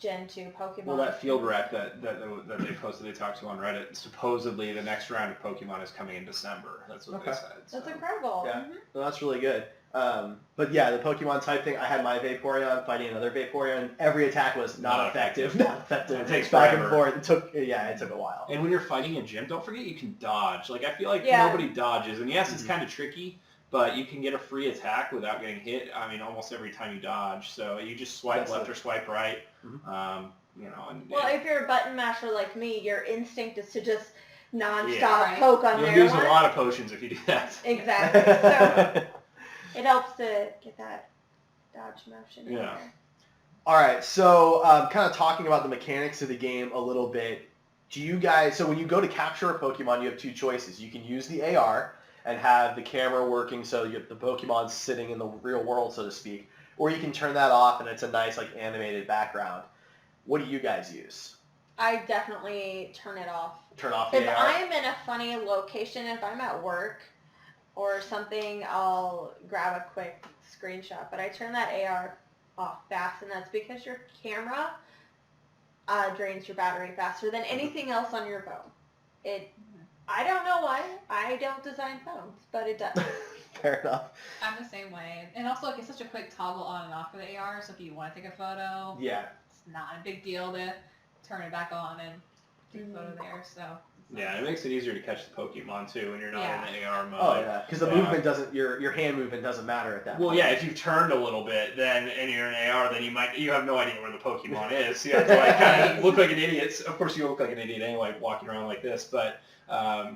Gen 2 Pokemon. Well, that field rec that they posted, they talked to on Reddit, supposedly the next round of Pokemon is coming in December. That's what they said. That's incredible. Yeah, well, that's really good. But yeah, the Pokemon type thing, I had my Vaporeon fighting another Vaporeon, and every attack was not effective. Not effective. It takes back and forth. It took a while. And when you're fighting a gym, don't forget you can dodge. Like, I feel like nobody dodges. And yes, it's kind of tricky, but you can get a free attack without getting hit, I mean, almost every time you dodge. So you just swipe left or swipe right. If you're a button masher like me, your instinct is to just non-stop poke on there. You'll use a lot of potions if you do that. Exactly. So it helps to get that dodge motion in there. All right, so kind of talking about the mechanics of the game a little bit. Do you guys, so when you go to capture a Pokemon, you have two choices. You can use the AR and have the camera working so you have the Pokemon sitting in the real world, so to speak. Or you can turn that off and it's a nice animated background. What do you guys use? I definitely turn it off. Turn off the AR? If I'm in a funny location, if I'm at work or something, I'll grab a quick screenshot. But I turn that AR off fast, and that's because your camera drains your battery faster than anything else on your phone. I don't know why. I don't design phones, but it does. Fair enough. I'm the same way. And also, it's such a quick toggle on and off for the AR, so if you want to take a photo, it's not a big deal to turn it back on and take a photo there. So it makes it easier to catch the Pokemon, too, when you're not in the AR mode. Oh, yeah, because the movement doesn't, your hand movement doesn't matter at that point. Well, yeah, if you've turned a little bit, and you're in AR, then you have no idea where the Pokemon is. You have to, kind of look like an idiot. Of course, you look like an idiot anyway, walking around like this, but...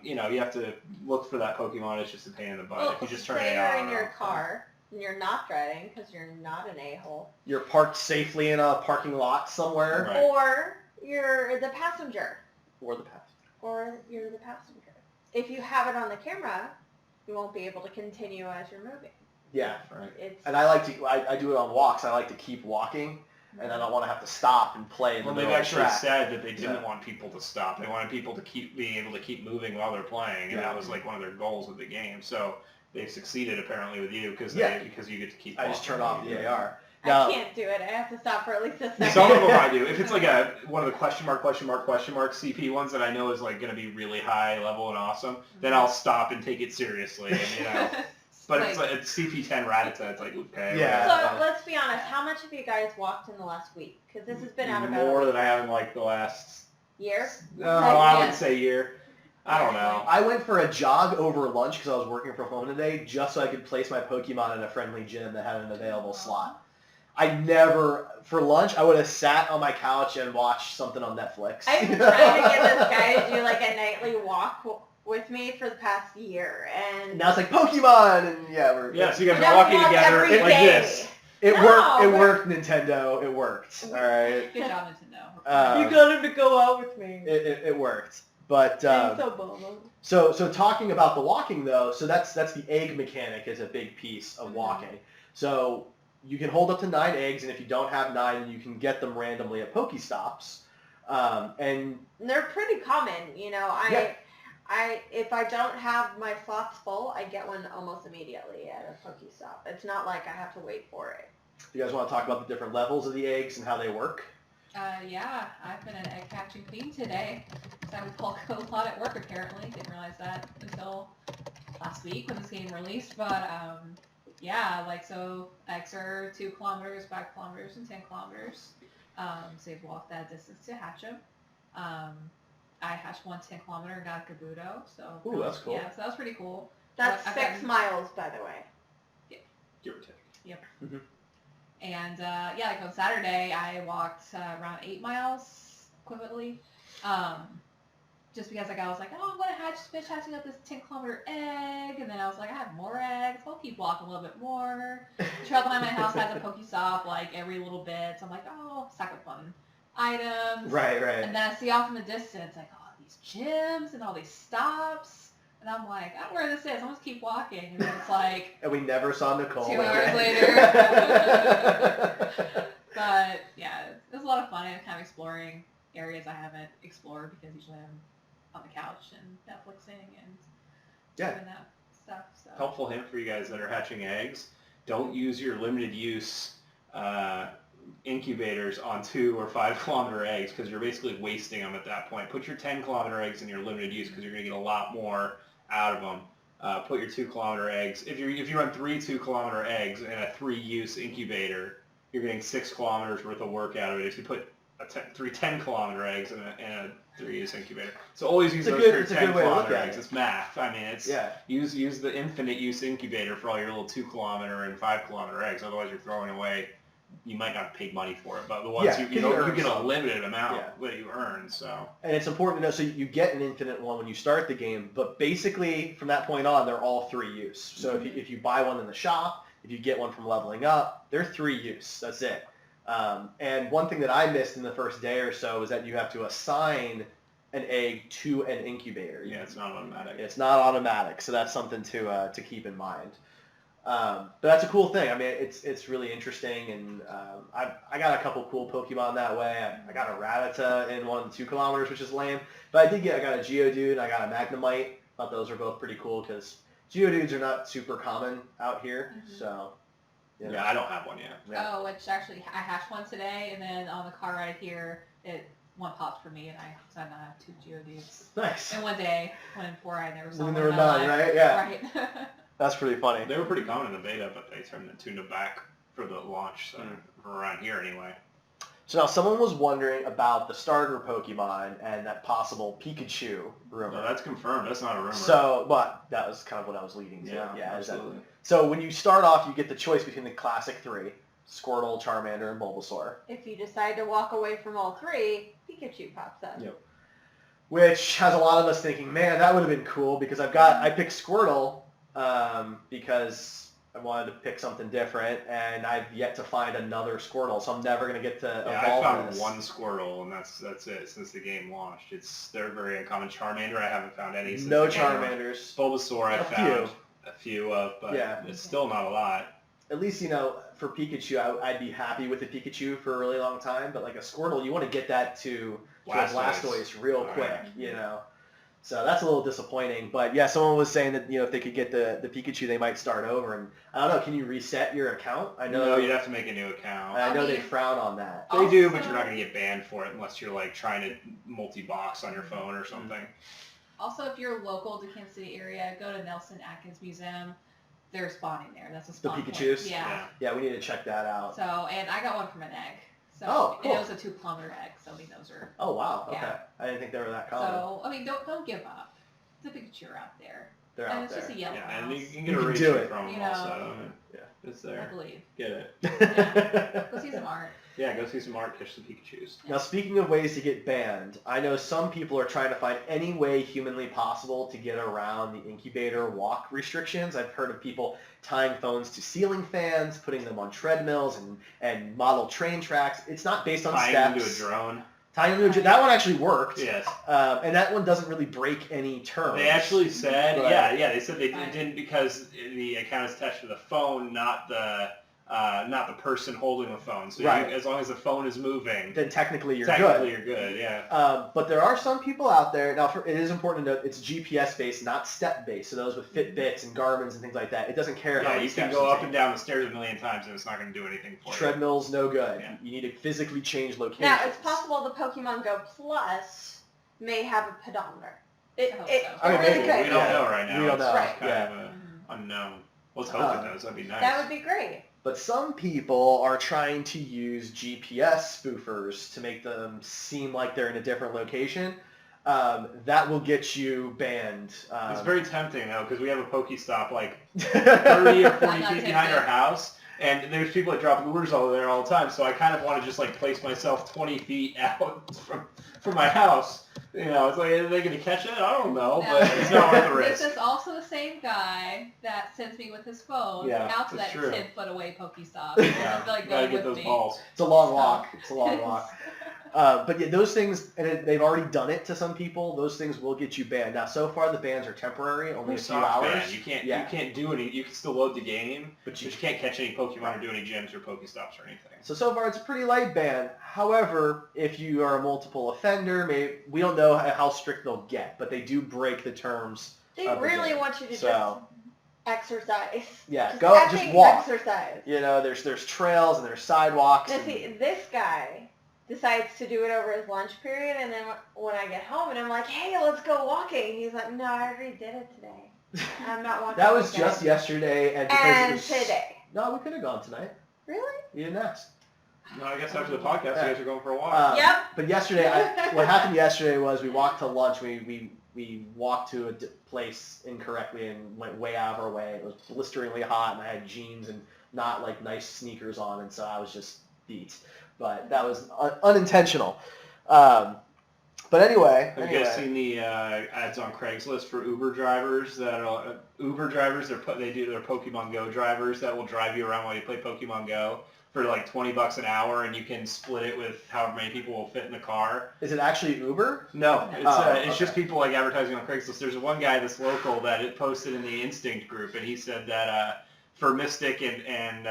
you have to look for that Pokemon. It's just a pain in the butt. Well, if you just turn say AR you're in your car and you're not driving because you're not an a-hole. You're parked safely in a parking lot somewhere. Right. Or you're the passenger. Or the passenger. Or you're the passenger. If you have it on the camera, you won't be able to continue as you're moving. Yeah. Right. And I do it on walks. I like to keep walking. And I don't want to have to stop and play in the middle of the track. They've actually said that they didn't want people to stop. They wanted people to keep being able to keep moving while they're playing, and that was one of their goals with the game. So they've succeeded apparently with you because you get to keep. I just turn off the AR. No. I can't do it. I have to stop for at least a second. Some of them I do. If it's like one of the question mark CP ones that I know is like going to be really high level and awesome, then I'll stop and take it seriously. And, but it's CP10 Rattata. It's like, okay. Yeah. So let's be honest. How much have you guys walked in the last week? Because this has been out about more than I have in like the last year. No, I would say year. I don't know. I went for a jog over lunch because I was working from home today just so I could place my Pokemon in a friendly gym that had an available slot. I never, for lunch, I would have sat on my couch and watched something on Netflix. I've been trying to get this guy to do like a nightly walk with me for the past year, and now it's like Pokemon, and so you guys are walking together like this. It worked, Nintendo. It worked. All right. Good job, Nintendo. You got him to go out with me. It worked, but so talking about the walking though, so that's the egg mechanic is a big piece of walking. So you can hold up to 9 eggs, and if you don't have 9, you can get them randomly at Pokestops. And they're pretty common, if I don't have my slots full, I get one almost immediately at a Pokestop. It's not like I have to wait for it. You guys want to talk about the different levels of the eggs and how they work? Yeah, I've been an egg hatching queen today. So I would call a lot at work apparently. Didn't realize that until last week when this game released. But so eggs are 2 kilometers, 5 kilometers, and 10 kilometers. So you've walked that distance to hatch them. I hatched one 10-kilometer and got a Kabuto. So that's cool. Yeah, so that was pretty cool. That's 6 miles, by the way. Yeah. Give or take. Yep. Mm-hmm. And like on Saturday, I walked around 8 miles equivalently. Just because I was like, I'm going to finish hatching up this 10-kilometer egg, and then I was like, I have more eggs, I'll keep walking a little bit more. The trail behind my house has a Pokestop like every little bit, so I'm like, stack of fun items. Right. And then I see off in the distance, like, these gyms and all these stops, and I'm like, I don't know where this is, I'll just keep walking, and then it's like... And we never saw Nicole 2 hours later. But, yeah, it was a lot of fun. I'm kind of exploring areas I haven't explored because usually I'm on the couch and Netflixing and doing that stuff. So. Helpful hint for you guys that are hatching eggs: don't use your limited use incubators on 2 or 5 kilometer eggs because you're basically wasting them at that point. Put your 10 kilometer eggs in your limited use because you're going to get a lot more out of them. Put your 2 kilometer eggs. If you run 3 2 kilometer eggs in a 3 use incubator, you're getting 6 kilometers worth of work out of it. If you put 3 10 kilometer eggs in a 3 use incubator. So always use those for 10 kilometer eggs. It's math. I mean, it's use the infinite use incubator for all your little 2 kilometer and 5 kilometer eggs. Otherwise, you're throwing away. You might not pay money for it, but the ones you get a limited amount that you earn. So. And it's important to know, so you get an infinite one when you start the game, but basically from that point on, they're all 3 use. So if you buy one in the shop, if you get one from leveling up, they're 3 use. That's it. And one thing that I missed in the first day or so is that you have to assign an egg to an incubator. Yeah, it's not automatic. It's not automatic, so that's something to keep in mind. But that's a cool thing. I mean, it's really interesting, and I got a couple cool Pokemon that way. I got a Rattata in 1 of the 2 kilometers, which is lame. But I got a Geodude and I got a Magnemite. Thought those were both pretty cool because Geodudes are not super common out here. So. Yeah, I don't have one yet. Yeah. Oh, which actually, I hatched one today, and then on the car ride here, one popped for me, and I decided I have 2 Geodudes. Nice. In one day, when in 4 I never saw one. When there were 9, right? Yeah. Right. That's pretty funny. They were pretty common in the beta, but they tuned it back for the launch, so around here anyway. So now someone was wondering about the starter Pokemon and that possible Pikachu rumor. No, that's confirmed. That's not a rumor. So, but that was kind of what I was leading to. Yeah, absolutely. So when you start off, you get the choice between the classic 3, Squirtle, Charmander, and Bulbasaur. If you decide to walk away from all 3, Pikachu pops up. Yep. Which has a lot of us thinking, man, that would have been cool because I picked Squirtle because I wanted to pick something different, and I've yet to find another Squirtle, so I'm never going to get to evolve I found this. 1 Squirtle, and that's it since the game launched. They're very uncommon. Charmander, I haven't found any since No the game Charmanders. launched. Bulbasaur, I found a few of, but it's still not a lot. At least, for Pikachu, I'd be happy with a Pikachu for a really long time, but like a Squirtle, you want to get that to a Blastoise real quick, So that's a little disappointing. But yeah, someone was saying that if they could get the Pikachu, they might start over. And I don't know, can you reset your account? I know. No, you'd have to make a new account. I know they frown on that. They do, but you're not going to get banned for it unless you're like trying to multi-box on your phone or something. Also, if you're local to Kansas City area, go to Nelson Atkins Museum. They're spawning there. That's a spawn The Pikachus? point. Yeah. Yeah, we need to check that out. So, and I got one from an egg. So, cool. And it was a 2-plumber egg, so I mean those are. Oh wow. Okay. Yeah. I didn't think they were that common. So I mean, don't give up. The Pikachu are out there. They're and out it's there. just a yellow Yeah, mouse. and you can get a You can race do it. from them also. Yeah, it's there. I believe. Get it. Yeah. Go see some art. Yeah, go see some art, catch some Pikachus. Now, speaking of ways to get banned, I know some people are trying to find any way humanly possible to get around the incubator walk restrictions. I've heard of people tying phones to ceiling fans, putting them on treadmills and model train tracks. It's not based on Tying steps. them to a drone. Tying them to a drone. That one actually worked. Yes. And that one doesn't really break any terms. They actually said, But- they said they didn't because the account is attached to the phone, not the person holding the phone. So Right. as long as the phone is moving, Then technically you're technically good. you're good. Yeah. But there are some people out there, now it is important to note, it's GPS-based, not step-based. So those with Fitbits and Garmin's and things like that, it doesn't care how Yeah, many you can steps go you up take. and down the stairs a million times and it's not going to do anything for you. Treadmill's no good. Yeah. You need to physically change locations. Now, it's possible the Pokemon Go Plus may have a pedometer. It I hope it, so. it I mean, really maybe. could. We don't know right now. We don't It's know. Right. kind Yeah. of unknown. Let's hope it does. That'd be nice. That would be great. But some people are trying to use GPS spoofers to make them seem like they're in a different location. That will get you banned. It's very tempting though because we have a Pokestop like 30 or 40 I'm not feet behind tempted. our house, and there's people that drop lures over there all the time. So I kind of want to just like place myself 20 feet out from my house. It's like, are they going to catch it? I don't know, No. but it's not worth the risk. This is also the same guy that sends me with his phone Yeah, out to that that's true. 10-foot away Pokestop. Yeah, I feel like gotta going get with those me. balls. It's a long walk. It's a long walk. But yeah, those things, and they've already done it to some people. Those things will get you banned. Now, so far the bans are temporary, only a few Soft hours. ban. You can't. Yeah. You can't do any. You can still load the game, But but you can't catch any Pokemon or do any gyms or Pokestops or anything. So far it's a pretty light ban. However, if you are a multiple offender, we don't know how strict they'll get, but they do break the terms. They of the really game. want you to So, just exercise. yeah, Just go effing just walk. Exercise. There's trails and there's sidewalks. Now and- see, this guy decides to do it over his lunch period, and then when I get home and I'm like, hey, let's go walking, he's like, no, I already did it today. I'm not walking. That was again." just yesterday, and because And it was today. No, we could have gone tonight. Really? You didn't ask. No, I guess after the podcast, you guys are going for a walk. Yep. But yesterday, what happened yesterday was we walked to lunch. We walked to a place incorrectly and went way out of our way. It was blisteringly hot, and I had jeans and not like nice sneakers on, and so I was just beat. But that was unintentional. But anyway. Have you guys seen the ads on Craigslist for Uber drivers that are they do their Pokemon Go drivers that will drive you around while you play Pokemon Go for like $20 an hour, and you can split it with however many people will fit in the car. Is it actually Uber? No, it's just okay. people like advertising on Craigslist. There's one guy that's local that it posted in the Instinct group, and he said that for Mystic and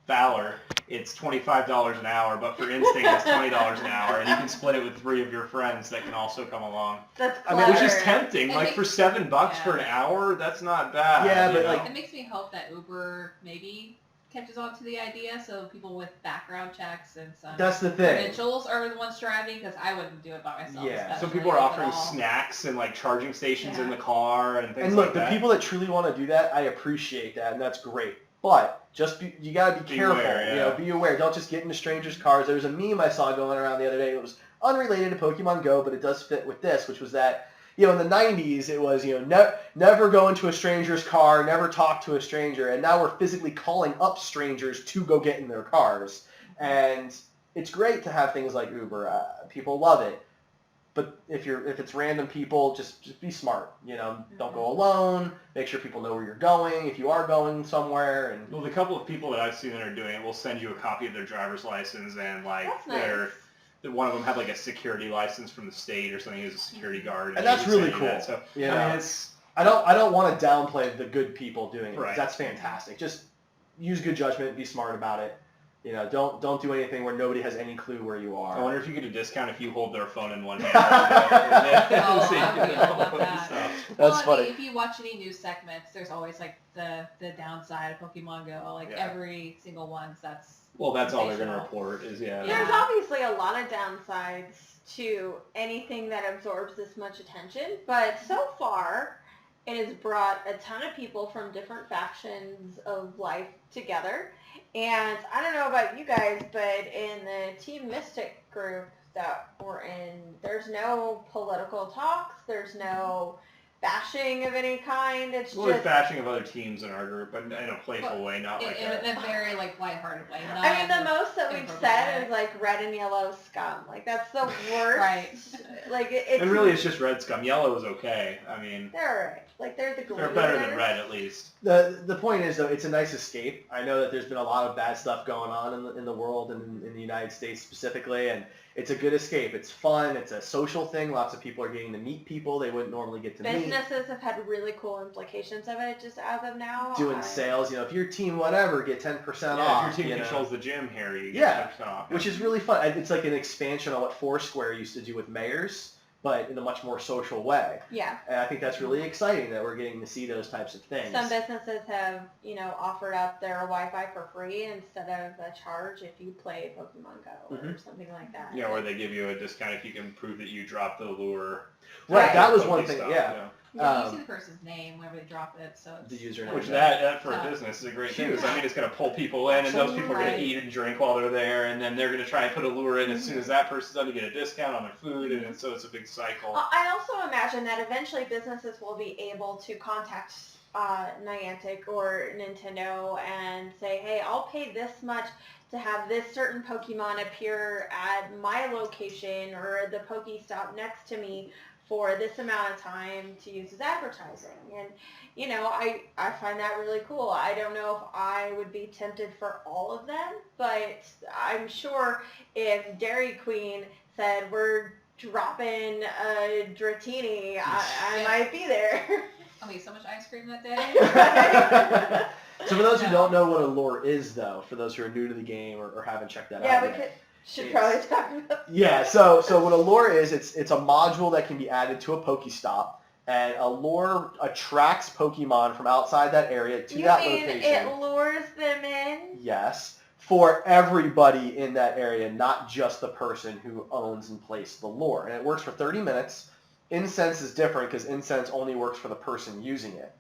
Valor, it's $25 an hour, but for Instinct, it's $20 an hour, and you can split it with 3 of your friends that can also come along. That's I clever. mean, Which is tempting. It Like makes- for $7 for an Yeah. hour, that's not bad. Yeah, you but, know? like- It makes me hope that Uber maybe catches on to the idea, so people with background checks and some That's the thing. credentials are the ones driving, because I wouldn't do it by myself. Yeah. especially, some people are if at offering all. snacks and like charging stations in Yeah. the car and things And look, like the that. people that truly want to do that, I appreciate that, and that's great. But you gotta be careful. Beware, yeah. Be aware. Don't just get into strangers' cars. There was a meme I saw going around the other day. It was unrelated to Pokemon Go, but it does fit with this, which was that in the 90s it was never go into a stranger's car, never talk to a stranger, and now we're physically calling up strangers to go get in their cars. And it's great to have things like Uber. People love it. But if it's random people, just be smart. Don't go alone. Make sure people know where you're going if you are going somewhere. And Well, the couple of people that I've seen that are doing it will send you a copy of their driver's license and like That's nice. one of them had like a security license from the state or something. He was a security guard, And that's he would really send you that. cool. So You I know? mean, it's I don't want to downplay the good people doing it. 'Cause Right. That's fantastic. Just use good judgment. Be smart about it. You know, don't do anything where nobody has any clue where you are. I wonder if you get a discount if you hold their phone in one hand. That's funny. If you watch any news segments, there's always like the downside of Pokemon Go. Like every single one, that's all they're going to report is There's obviously a lot of downsides to anything that absorbs this much attention, but so far it has brought a ton of people from different factions of life together. And I don't know about you guys, but in the Team Mystic group that we're in, there's no political talks, there's no bashing of any kind. It's just bashing of other teams in our group, but in a playful way, not like in a very like lighthearted way. I mean, the most that we've said is like red and yellow scum. Like that's the worst. Right. Like it's. And really, it's just red scum. Yellow is okay. I mean. They're alright. Like they're the glue. They're better than red at least. The point is though, it's a nice escape. I know that there's been a lot of bad stuff going on in the world and in the United States specifically, and it's a good escape. It's fun. It's a social thing. Lots of people are getting to meet people they wouldn't normally get to meet. Businesses have had really cool implications of it just as of now. Doing sales, if your team whatever, get 10% off. If your team controls the gym here, you get 10% off. Which is really fun. It's like an expansion on what Foursquare used to do with mayors, but in a much more social way. Yeah. And I think that's really exciting that we're getting to see those types of things. Some businesses have, offered up their Wi-Fi for free instead of a charge if you play Pokemon Go or something like that. Yeah, or they give you a discount if you can prove that you dropped the lure. Right, that was one thing, Yeah, you see the person's name whenever they drop it, so it's... The username. Which that for a business is a great thing, because I mean it's going to pull people in, and those people are going to eat and drink while they're there, and then they're going to try and put a lure in as soon as that person's done to get a discount on their food, and so it's a big cycle. I also imagine that eventually businesses will be able to contact Niantic or Nintendo and say, hey, I'll pay this much to have this certain Pokemon appear at my location or the Pokestop next to me for this amount of time to use as advertising. And, I find that really cool. I don't know if I would be tempted for all of them, but I'm sure if Dairy Queen said, we're dropping a Dratini, I might be there. I'll eat so much ice cream that day. So for those who don't know what a lure is, though, for those who are new to the game or haven't checked that out yet. Yeah, we should probably talk about that. Yeah, so what a lure is, it's a module that can be added to a Pokestop, and a lure attracts Pokemon from outside that area to that location. It lures them in? Yes, for everybody in that area, not just the person who owns and placed the lure. And it works for 30 minutes. Incense is different because incense only works for the person using it.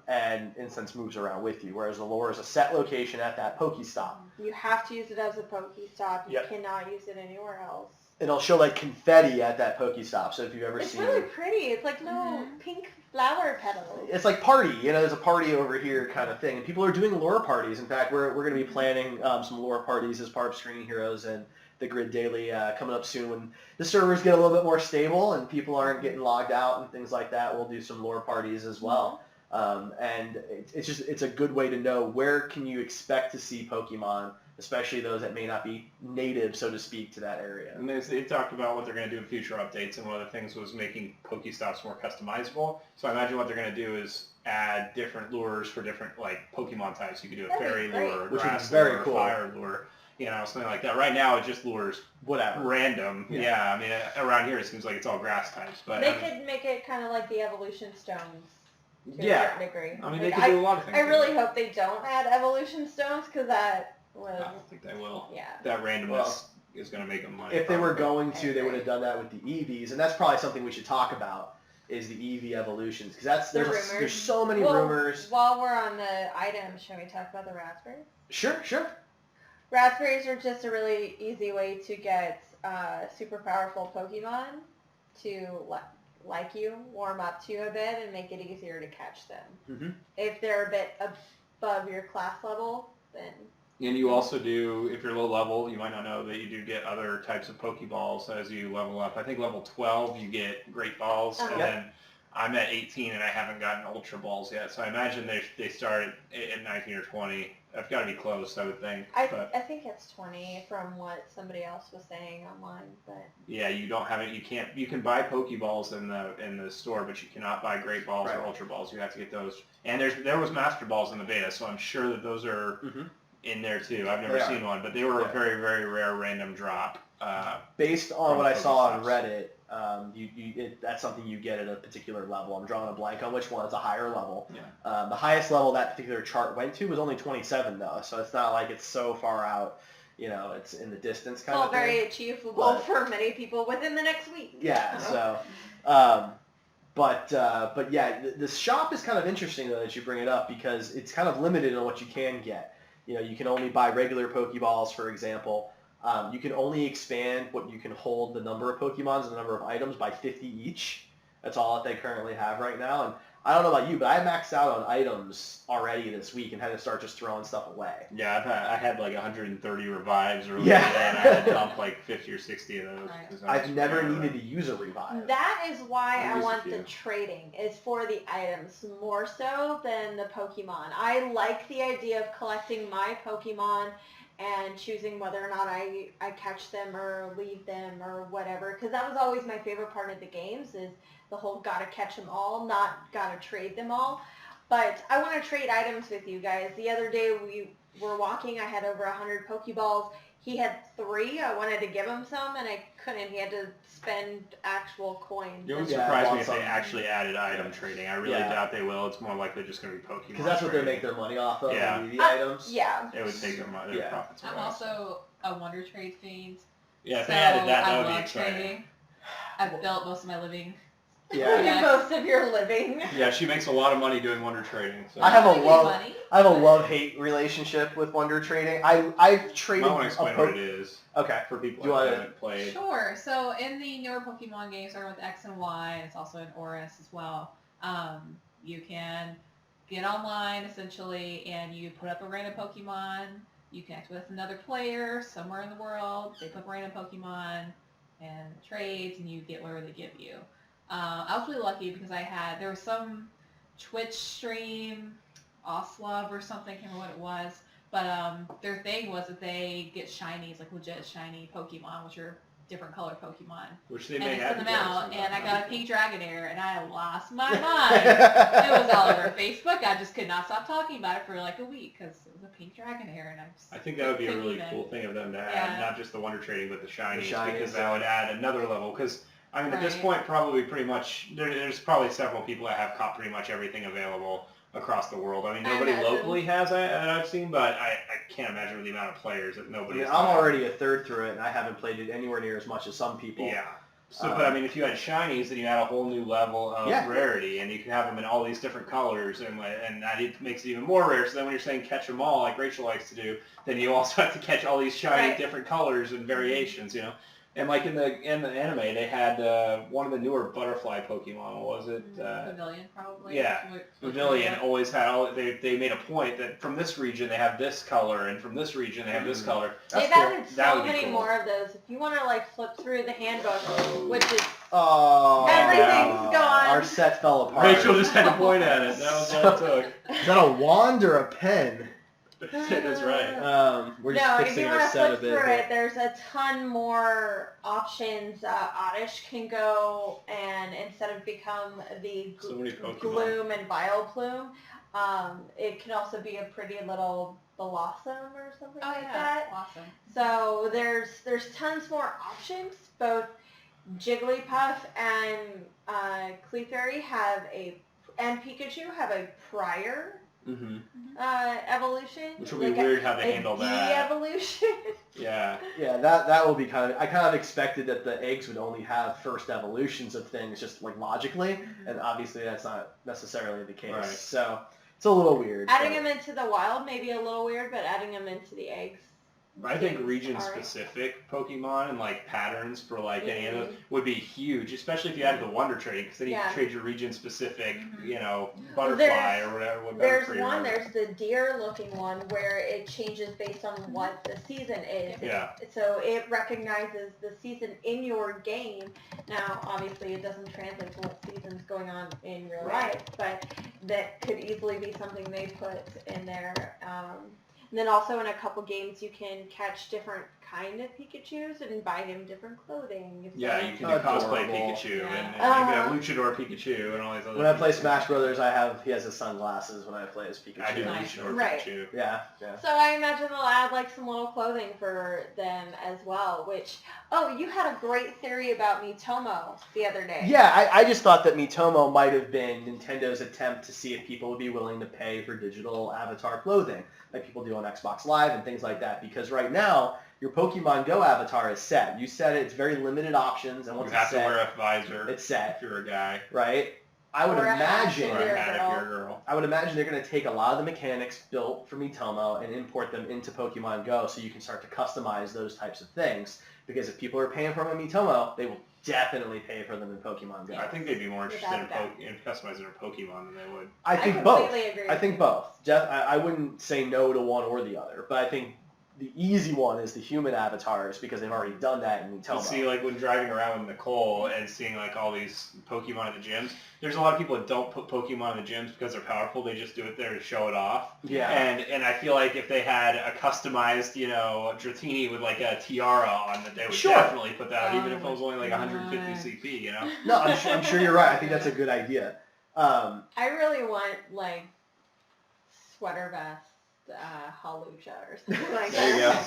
And incense moves around with you, whereas the lure is a set location at that Pokestop. You have to use it as a Pokestop. You cannot use it anywhere else. It'll show like confetti at that Pokestop. So if you've ever seen, it's really pretty. It's like little pink flower petals. It's like party. There's a party over here kind of thing, and people are doing lure parties. In fact, we're going to be planning some lure parties as part of Screening Heroes and the Grid Daily coming up soon when the servers get a little bit more stable and people aren't getting logged out and things like that. We'll do some lure parties as well. And it's a good way to know where can you expect to see Pokemon, especially those that may not be native, so to speak, to that area. And they talked about what they're going to do in future updates, and one of the things was making Pokestops more customizable. So I imagine what they're going to do is add different lures for different like Pokemon types. You could do a fairy lure, a grass lure, cool. Fire lure, something like that. Right now it just lures whatever random. Yeah, I mean around here it seems like it's all grass types, but they could make it kind of like the evolution stones. To a certain degree. I mean, they could do a lot of things. I really hope they don't add evolution stones because that was... I don't think they will. Yeah. That randomness is going to make them money. If they were going to, they would have done that with the EVs, and that's probably something we should talk about, is the EV evolutions, because there's so many rumors. While we're on the item, should we talk about the raspberries? Sure. Raspberries are just a really easy way to get super powerful Pokemon to like you, warm up to you a bit, and make it easier to catch them. Mm-hmm. If they're a bit above your class level, then... And you also do, if you're low level, you might not know that you do get other types of Pokeballs as you level up. I think level 12 you get Great Balls, and then I'm at 18 and I haven't gotten Ultra Balls yet. So I imagine they start at 19 or 20. I've got to be close, I would think. I think it's 20 from what somebody else was saying online, but... Yeah, you don't have it. You can buy Pokeballs in the store, but you cannot buy Great Balls or Ultra Balls. You have to get those. And there was Master Balls in the beta, so I'm sure that those are in there too. I've never seen one, but they were a very, very rare random drop. Based on what I saw on Reddit, that's something you get at a particular level. I'm drawing a blank on which one. It's a higher level. Yeah. The highest level that particular chart went to was only 27 though, so it's not like it's so far out. It's in the distance kind of thing. Very achievable for many people within the next week. Yeah. So, but yeah, the shop is kind of interesting though that you bring it up because it's kind of limited on what you can get. You can only buy regular Pokeballs, for example. You can only expand what you can hold the number of Pokemons and the number of items by 50 each. That's all that they currently have right now. And I don't know about you, but I maxed out on items already this week and had to start just throwing stuff away. Yeah, I had like 130 revives earlier today, and I had to dump like 50 or 60 of those. Right. I've never needed to use a revive. That is why I want the trading, is for the items more so than the Pokemon. I like the idea of collecting my Pokemon and choosing whether or not I catch them or leave them or whatever. Because that was always my favorite part of the games, is the whole gotta catch them all, not gotta trade them all. But I want to trade items with you guys. The other day we were walking, I had over 100 Pokeballs. He had 3. I wanted to give him some, and I couldn't. He had to spend actual coins. It would surprise me if they actually added item trading. I really doubt they will. It's more likely just going to be Pokemon. Because that's what they make their money off of, the items. Yeah. It would take their profits. I'm also a Wonder Trade fiend. Yeah, if they added that, that would be exciting. Trading. I've built most of my living. Yeah. Most of your living. Yeah, she makes a lot of money doing Wonder Trading. So. I have a love-hate relationship with Wonder Trading. I've traded. I want to explain what it is. Okay. For people who haven't played. Sure. So in the newer Pokemon games, starting with X and Y, it's also in Oris as well. You can get online essentially, and you put up a random Pokemon. You connect with another player somewhere in the world. They put up a random Pokemon and trades, and you get whatever they give you. I was really lucky because there was some Twitch stream, Oslov or something, I can't remember what it was, but their thing was that they get shinies, like legit shiny Pokemon, which are different colored Pokemon. Which they may have. And I sent them out, and I got a pink Dragonair, and I lost my mind. It was all over Facebook. I just could not stop talking about it for like a week because it was a pink Dragonair, and I think that would be a really cool thing of them to add, not just the Wonder Trading, but the shinies, because that would add another level. Because I mean, at this point, probably pretty much, there's probably several people that have caught pretty much everything available across the world. I mean, nobody locally has that I've seen, but I can't imagine with the amount of players that nobody. I'm already a third through it, and I haven't played it anywhere near as much as some people. Yeah. So, but I mean, if you had shinies, then you had a whole new level of rarity, and you can have them in all these different colors, and that makes it even more rare. So then when you're saying catch them all, like Rachel likes to do, then you also have to catch all these shiny different colors and variations, And like in the anime, they had one of the newer butterfly Pokemon. What was it? Pavilion, probably. Yeah, Pavilion always had they made a point that from this region they have this color, and from this region they have this color. They've added so many more of those. If you want to like flip through the handbook, which is everything's gone. Our set fell apart. Rachel just had to point at it. That was all it took. Is that a wand or a pen? That's right. We're just fixing our set a bit. If you want to flip through it, there's a ton more options. Oddish can go, and instead of become the Gloom and Vileplume, it can also be a pretty little Blossom or something that. Blossom. So there's tons more options. Both Jigglypuff and Clefairy and Pikachu have a prior evolution. Which will be weird how they handle that. Evolution. Yeah. Yeah, that will be I kind of expected that the eggs would only have first evolutions of things, just like logically, and obviously that's not necessarily the case. Right. So it's a little weird. Adding them into the wild may be a little weird, but adding them into the eggs. I think region-specific Pokemon and like patterns for like any of those would be huge, especially if you added the Wonder Trade, because then you can trade your region-specific, butterfly or whatever. There's the deer-looking one where it changes based on what the season is. Yeah. So it recognizes the season in your game. Now, obviously, it doesn't translate to what season's going on in real life, but that could easily be something they put in there. And then also in a couple games you can catch different kind of Pikachus and buy him different clothing. Yeah, you can do cosplay Pikachu, and you can have Luchador Pikachu, and all these other. When I play Smash Brothers, he has his sunglasses when I play as Pikachu. I do Luchador Pikachu. Yeah. So I imagine they'll add like some little clothing for them as well. Which, you had a great theory about Miitomo the other day. Yeah, I just thought that Miitomo might have been Nintendo's attempt to see if people would be willing to pay for digital avatar clothing, like people do on Xbox Live and things like that. Because right now, your Pokemon Go avatar is set. You set it; it's very limited options, and once you have to wear a visor. It's set. If you're a guy, right? I would imagine. Or a hat if you're a girl. I would imagine they're going to take a lot of the mechanics built for Miitomo and import them into Pokemon Go, so you can start to customize those types of things. Because if people are paying for them in Miitomo, they will definitely pay for them in Pokemon Go. I think they'd be more interested in customizing their Pokemon than they would. I think both. I think both. I wouldn't say no to one or the other, but I think the easy one is the human avatars because they've already done that in Miitomo. You see, like when driving around with Nicole and seeing like all these Pokemon at the gyms, there's a lot of people that don't put Pokemon in the gyms because they're powerful. They just do it there to show it off. Yeah. And I feel like if they had a customized, Dratini with like a tiara on, that they would definitely put that out, even if it was only like 150 CP. No, I'm sure you're right. I think that's a good idea. I really want like sweater vest. Halucha or something like that. There you go.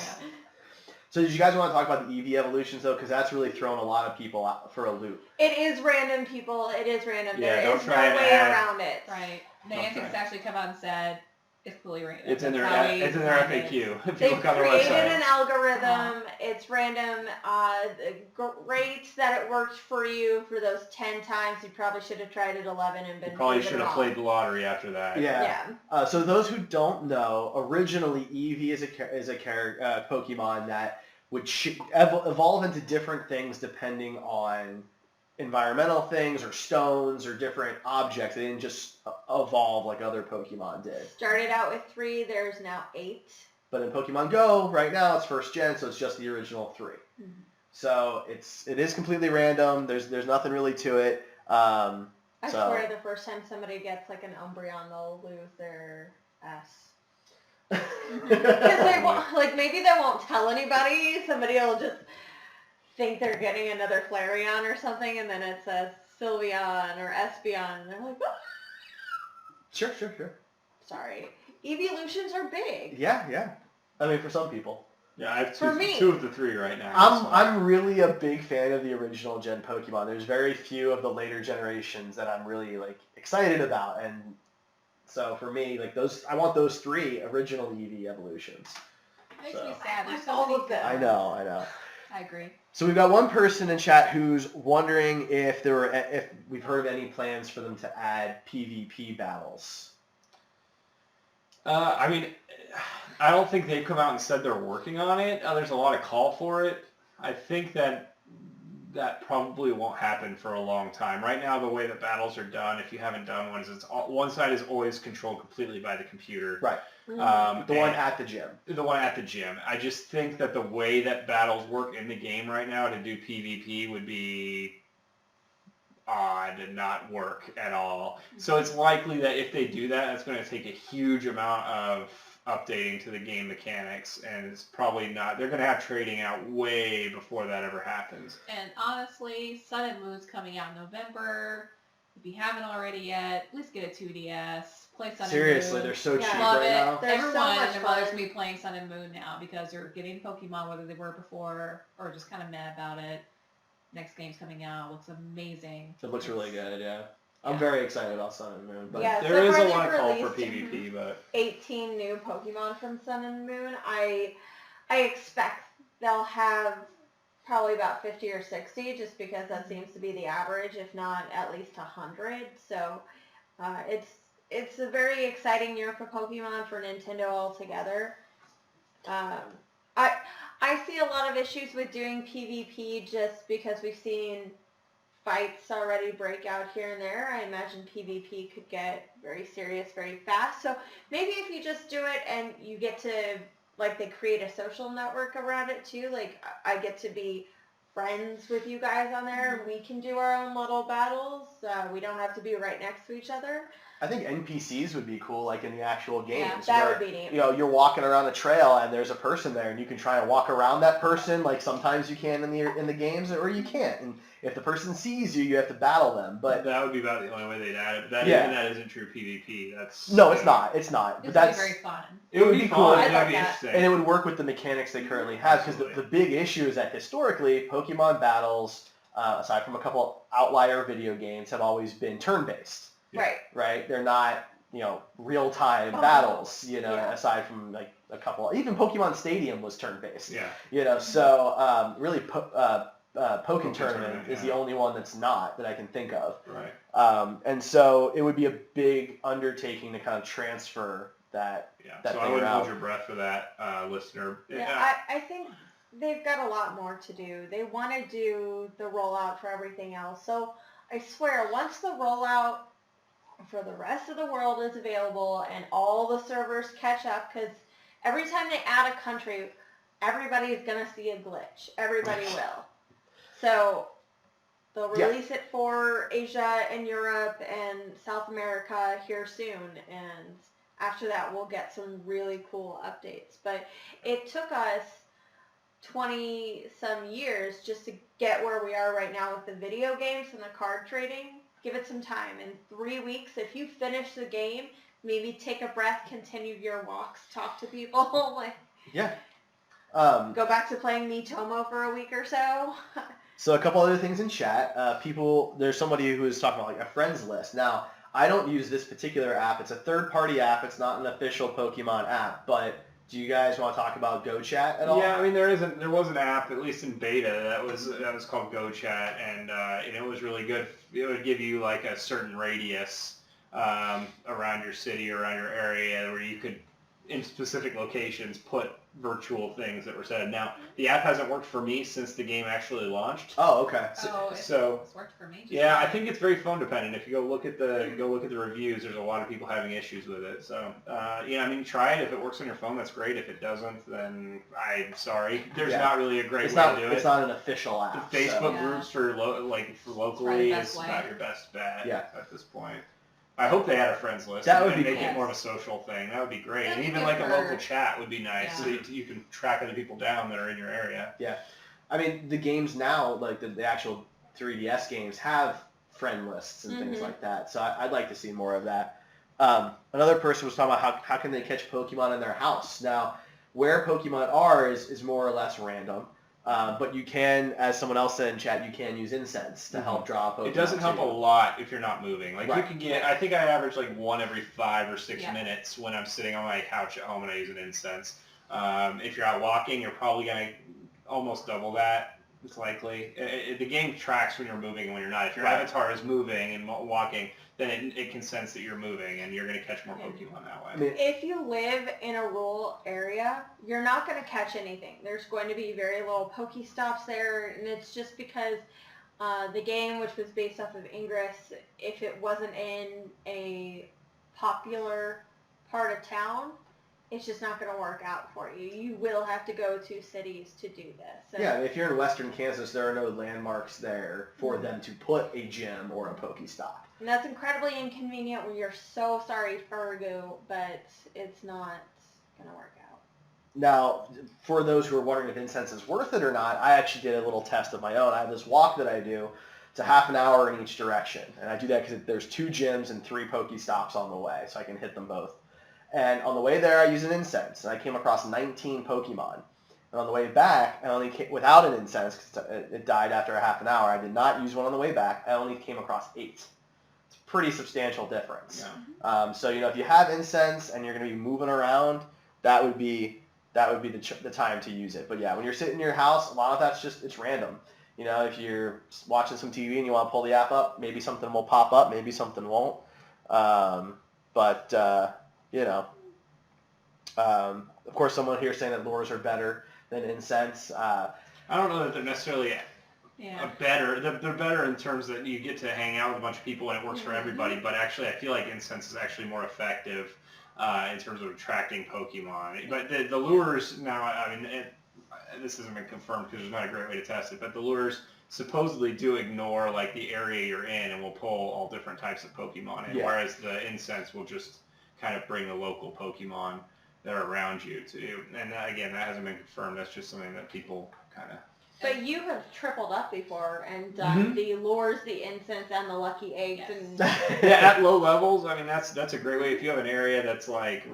So did you guys want to talk about the Eevee evolutions though? Because that's really thrown a lot of people out for a loop. It is random, people. It is random. Yeah, there is no way around it. Right. Niantic's actually come out and said it's fully random. It's in their FAQ. They've created an algorithm. It's random. Great that it worked for you for those 10 times. You probably should have tried it 11 and been. You probably should have played the lottery after that. Yeah. So those who don't know, originally Eevee is a Pokemon that would evolve into different things depending on environmental things or stones or different objects. They didn't just evolve like other Pokemon did. Started out with 3, there's now 8. But in Pokemon Go, right now it's first gen, so it's just the original 3. Mm-hmm. So it is completely random. There's nothing really to it. I swear the first time somebody gets like an Umbreon, they'll lose their S. Because maybe they won't tell anybody. Somebody will just think they're getting another Flareon or something, and then it says Sylveon or Espeon, and they're like, oh. Sure. Sorry. Evolutions are big. Yeah. I mean, for some people. Yeah, I have two of the 3 right now. I'm really a big fan of the original gen Pokemon. There's very few of the later generations that I'm really excited about, and so for me, I want those 3 original Eevee evolutions. Makes me sad. There's all of them. I know. I agree. So we've got one person in chat who's wondering if we've heard of any plans for them to add PvP battles. I mean, I don't think they've come out and said they're working on it. There's a lot of call for it. I think that probably won't happen for a long time. Right now, the way that battles are done, if you haven't done one, is one side is always controlled completely by the computer. Right. The one at the gym. The one at the gym. I just think that the way that battles work in the game right now to do PvP would be odd and not work at all. So it's likely that if they do that, it's going to take a huge amount of updating to the game mechanics, and it's probably not. They're going to have trading out way before that ever happens. And honestly, Sun and Moon's coming out in November. If you haven't already yet, at least get a 2DS. Play Sun and Moon. Seriously, they're so cheap Love right it. now. Everyone and their mother's going to be playing Sun and Moon now because you're getting Pokemon whether they were before or just kind of mad about it. Next game's coming out. Looks amazing. It looks really good, yeah. I'm very excited about Sun and Moon. But there is a lot of call for PvP, but 18 new Pokemon from Sun and Moon. I expect they'll have probably about 50 or 60 just because that seems to be the average, if not at least 100. So it's a very exciting year for Pokemon, for Nintendo altogether. I see a lot of issues with doing PvP just because we've seen fights already break out here and there. I imagine PvP could get very serious very fast. So maybe if you just do it and you get to, they create a social network around it too. I get to be friends with you guys on there and we can do our own little battles. We don't have to be right next to each other. I think NPCs would be cool, like in the actual games. Yeah, that where, would be neat. You know, you're walking around a trail and there's a person there, and you can try and walk around that person. Like sometimes you can in the games, or you can't. And if the person sees you, you have to battle them. But that would be about the only way they'd add it. But even that isn't true PvP. That's no, it's not. It's not. But that's very fun. It would be cool. It would be interesting. And it would work with the mechanics they currently have, because the big issue is that historically, Pokemon battles, aside from a couple outlier video games, have always been turn-based. Right. Right? They're not, real-time battles, aside from like a couple. Even Pokemon Stadium was turn-based. Yeah. So really Pokken Tournament is the only one that's not, that I can think of. Right. And so it would be a big undertaking to kind of transfer that. Yeah. That so I wouldn't hold your breath for that, listener. Yeah, I think they've got a lot more to do. They want to do the rollout for everything else. So I swear, once the rollout for the rest of the world is available and all the servers catch up, because every time they add a country, everybody's going to see a glitch. Everybody will. So they'll release it for Asia and Europe and South America here soon. And after that, we'll get some really cool updates. But it took us 20-some years just to get where we are right now with the video games and the card trading. Give it some time. In 3 weeks, if you finish the game, maybe take a breath, continue your walks, talk to people. Go back to playing Miitomo for a week or so. So a couple other things in chat. There's somebody who is talking about like a friends list. Now, I don't use this particular app. It's a third-party app. It's not an official Pokemon app. But do you guys want to talk about GoChat at all? Yeah, I mean there was an app, at least in beta, that was called GoChat, and it was really good. It would give you like a certain radius around your city or around your area where you could, in specific locations, put virtual things that were said. Now, the app hasn't worked for me since the game actually launched. Oh, okay. It's worked for me. Yeah, I think it's very phone dependent. If you go look at the reviews, there's a lot of people having issues with it. So, try it. If it works on your phone, that's great. If it doesn't, then I'm sorry. There's not really a great way to do it. It's not an official app. The Facebook groups for locally is not your best bet at this point. I hope they had a friends list. That would be make it more of a social thing. That would be great. And even like a local chat would be nice, so you can track other people down that are in your area. Yeah. I mean, the games now, like the actual 3DS games, have friend lists and things like that. So I'd like to see more of that. Another person was talking about how can they catch Pokemon in their house. Now, where Pokemon are is more or less random. But you can, as someone else said in chat, you can use incense to help draw Pokemon. It doesn't help a lot if you're not moving. Like you can get, I think I average like one every 5 or 6 minutes when I'm sitting on my couch at home and I use an incense. If you're out walking, you're probably going to almost double that. It's likely. The game tracks when you're moving and when you're not. If your avatar is moving and walking, then it can sense that you're moving and you're going to catch more Pokemon that way. I mean, if you live in a rural area, you're not going to catch anything. There's going to be very little Pokestops there, and it's just because the game, which was based off of Ingress, if it wasn't in a popular part of town, it's just not going to work out for you. You will have to go to cities to do this. Yeah, if you're in western Kansas, there are no landmarks there for them to put a gym or a Pokestop. And that's incredibly inconvenient when you're so sorry, Fargo, but it's not going to work out. Now, for those who are wondering if incense is worth it or not, I actually did a little test of my own. I have this walk that I do. It's a half an hour in each direction. And I do that because there's 2 gyms and 3 Pokestops on the way, so I can hit them both. And on the way there, I used an incense, and I came across 19 Pokemon. And on the way back, I only came, without an incense, because it died after a half an hour, I did not use one on the way back. I only came across 8. It's a pretty substantial difference. Yeah. So if you have incense and you're going to be moving around, that would be the time to use it. But yeah, when you're sitting in your house, a lot of that's it's random. If you're watching some TV and you want to pull the app up, maybe something will pop up, maybe something won't. Of course, someone here saying that lures are better than incense. I don't know that they're necessarily better. They're better in terms that you get to hang out with a bunch of people and it works for everybody. But actually, I feel like incense is actually more effective in terms of attracting Pokemon. But the lures now, I mean, this hasn't been confirmed because there's not a great way to test it. But the lures supposedly do ignore like the area you're in and will pull all different types of Pokemon in, whereas the incense will just kind of bring the local Pokemon that are around you to. And again, that hasn't been confirmed. That's just something that people kind of. But you have tripled up before and done the lures, the incense, and the lucky eggs. And at low levels, I mean that's a great way. If you have an area that's like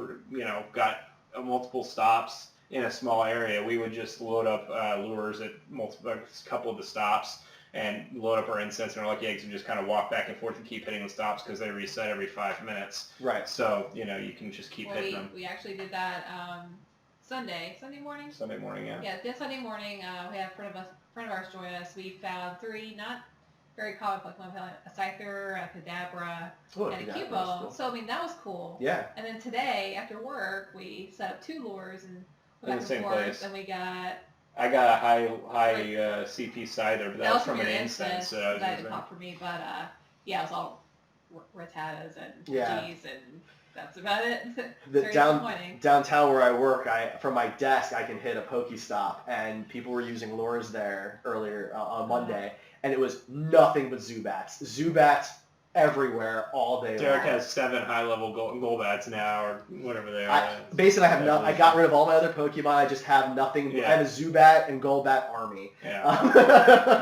got multiple stops in a small area, we would just load up lures at a couple of the stops and load up our incense and our lucky eggs and just kind of walk back and forth and keep hitting the stops because they reset every 5 minutes. Right. So, you can just keep hitting them. We actually did that Sunday morning? Sunday morning, yeah. Yeah, this Sunday morning, we had a friend of ours join us. We found 3 not very common Pokemon. We found a Scyther, a Kadabra, and a Cubone. Cool. So, I mean, that was cool. Yeah. And then today, after work, we set up 2 lures and in the same place. And we got... I got a high CP Scyther, but that was from an incense. That didn't pop for me, but yeah, it was all Rattatas and G's and that's about it. Downtown where I work, from my desk I can hit a Pokestop, and people were using lures there earlier on Monday, and it was nothing but Zubats. Zubats everywhere all day long. Derek has 7 high-level Golbats now, or whatever they are. Basically, I got rid of all my other Pokemon. I just have nothing. Yeah. I have a Zubat and Golbat army. Yeah.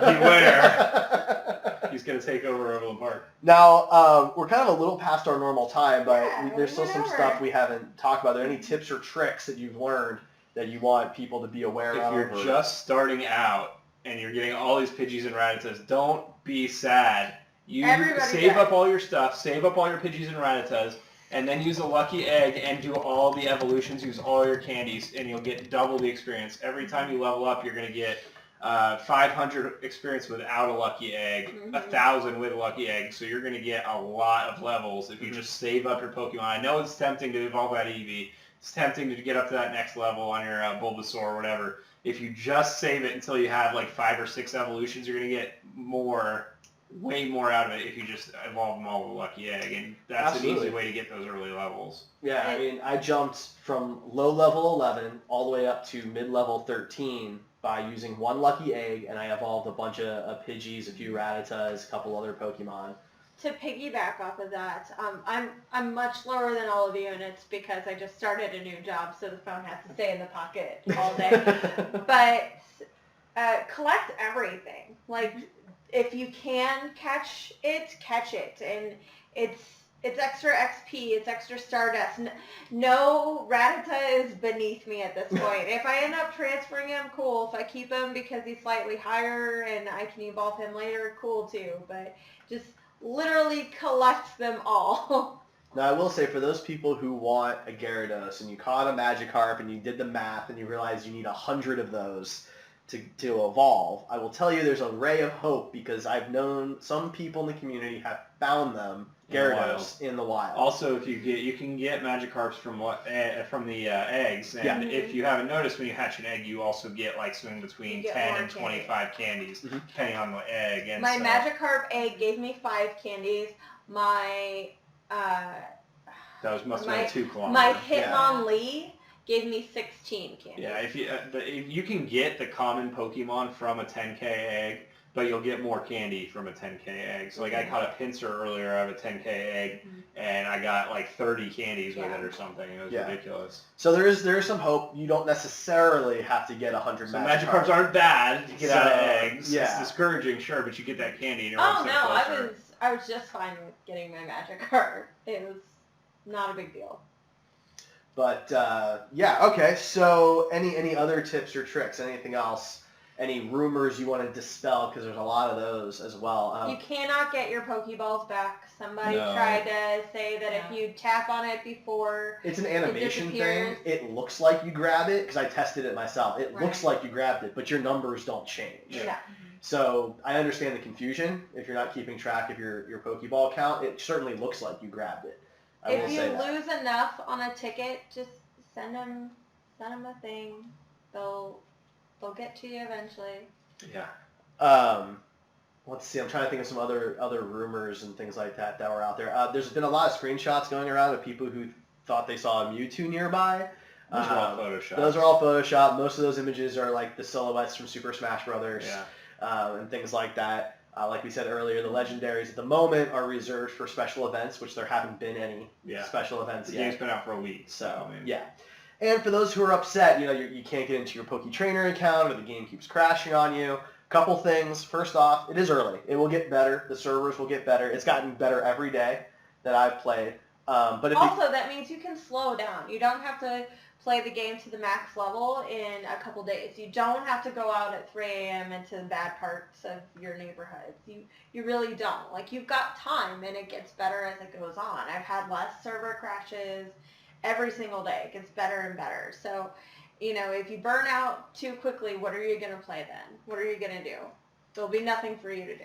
Beware. He's going to take over Overland Park. Now, we're kind of a little past our normal time, but there's still some stuff we haven't talked about. Are there any tips or tricks that you've learned that you want people to be aware of? If you're just starting out and you're getting all these Pidgeys and Rattatas, don't be sad. You save up all your stuff, save up all your Pidgeys and Rattatas, and then use a lucky egg and do all the evolutions, use all your candies, and you'll get double the experience. Every time you level up, you're going to get 500 experience without a lucky egg, 1,000 with a lucky egg, so you're going to get a lot of levels if you just save up your Pokemon. I know it's tempting to evolve that Eevee. It's tempting to get up to that next level on your Bulbasaur or whatever. If you just save it until you have like 5 or 6 evolutions, you're going to get way more out of it if you just evolve them all with a lucky egg, and that's an easy way to get those early levels. Yeah, I mean, I jumped from low level 11 all the way up to mid-level 13 by using 1 lucky egg, and I evolved a bunch of Pidgeys, a few Rattatas, a couple other Pokemon. To piggyback off of that, I'm much lower than all of you, and it's because I just started a new job, so the phone has to stay in the pocket all day. But collect everything. Like, if you can catch it, and it's extra XP, it's extra Stardust. No Rattata is beneath me at this point. If I end up transferring him, cool. If I keep him because he's slightly higher and I can evolve him later, cool too. But just literally collect them all. Now, I will say, for those people who want a Gyarados and you caught a Magikarp and you did the math and you realize you need 100 of those to evolve, I will tell you there's a ray of hope, because I've known some people in the community have found them, Gyarados, in the wild. Also, if you can get Magikarps from the eggs, and if you haven't noticed, when you hatch an egg, you also get like something between 10 and 25 candies, depending on the egg. And my Magikarp egg gave me 5 candies. My must have been 2 kilometers. My Hitmonlee gave me 16 candies. Yeah, if you can get the common Pokemon from a 10K egg, but you'll get more candy from a 10K egg. So like I caught a Pinsir earlier out of a 10K egg, and I got like 30 candies with it or something. It was ridiculous. So there is some hope. You don't necessarily have to get 100 Magikarps aren't bad to get out of eggs. Yeah. It's discouraging, sure, but you get that candy and you're closer. I was just fine with getting my Magikarp. It was not a big deal. But okay. So any other tips or tricks? Anything else? Any rumors you want to dispel? Because there's a lot of those as well. You cannot get your Pokeballs back. Somebody tried to say that if you tap on it before, it's an animation thing. It looks like you grab it, because I tested it myself. It looks like you grabbed it, but your numbers don't change. Yeah. So I understand the confusion. If you're not keeping track of your Pokeball count, it certainly looks like you grabbed it. If you lose enough on a ticket, just send them a thing. They'll get to you eventually. Yeah. Let's see. I'm trying to think of some other rumors and things like that were out there. There's been a lot of screenshots going around of people who thought they saw a Mewtwo nearby. Those are all Photoshopped. Those are all Photoshopped. Most of those images are like the silhouettes from Super Smash Brothers. Yeah. and things like that. Like we said earlier, the legendaries at the moment are reserved for special events, which there haven't been any special events yet. The game's been out for a week, so yeah. And for those who are upset, you can't get into your Poke Trainer account, or the game keeps crashing on you. Couple things. First off, it is early. It will get better. The servers will get better. It's gotten better every day that I've played. But also, that means you can slow down. You don't have to play the game to the max level in a couple days. You don't have to go out at 3 a.m. into bad parts of your neighborhoods. You really don't. Like, you've got time, and it gets better as it goes on. I've had less server crashes every single day. It gets better and better. So, if you burn out too quickly, what are you going to play then? What are you going to do? There'll be nothing for you to do.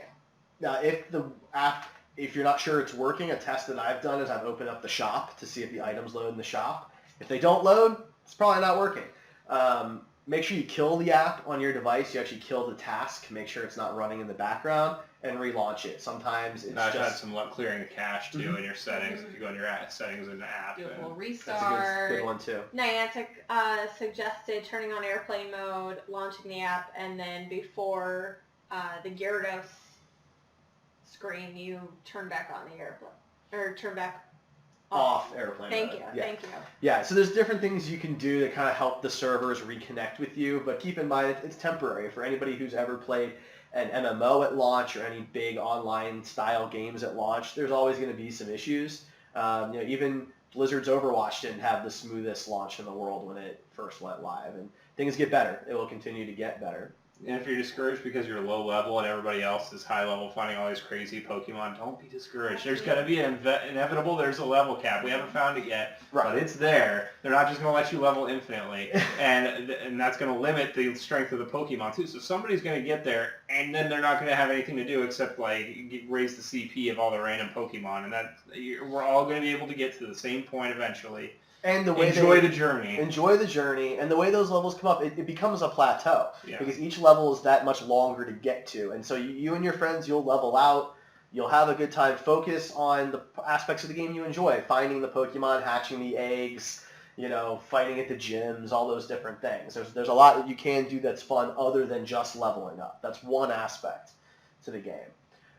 Now, if you're not sure it's working, a test that I've done is I've opened up the shop to see if the items load in the shop. If they don't load, it's probably not working. Make sure you kill the app on your device. You actually kill the task. Make sure it's not running in the background, and relaunch it. Sometimes it's I've had some luck clearing the cache too in your settings. If you go in your settings in the app, do a full restart. That's a good one too. Niantic suggested turning on airplane mode, launching the app, and then before the Gyarados screen, you turn back on the airplane, or turn back off airplane Thank mode. you. Thank you. Yeah, so there's different things you can do to kind of help the servers reconnect with you, but keep in mind it's temporary. For anybody who's ever played an MMO at launch or any big online style games at launch, there's always going to be some issues. Even Blizzard's Overwatch didn't have the smoothest launch in the world when it first went live, and things get better. It will continue to get better. And if you're discouraged because you're low level and everybody else is high level finding all these crazy Pokemon, don't be discouraged. There's going to be inevitable, there's a level cap. We haven't found it yet, but it's there. They're not just going to let you level infinitely, and that's going to limit the strength of the Pokemon too. So somebody's going to get there, and then they're not going to have anything to do except raise the CP of all the random Pokemon, and we're all going to be able to get to the same point eventually. And the way enjoy the journey, and the way those levels come up, it becomes a plateau because each level is that much longer to get to, and so you and your friends, you'll level out, you'll have a good time, focus on the aspects of the game you enjoy, finding the Pokemon, hatching the eggs, fighting at the gyms, all those different things. There's a lot that you can do that's fun other than just leveling up. That's one aspect to the game.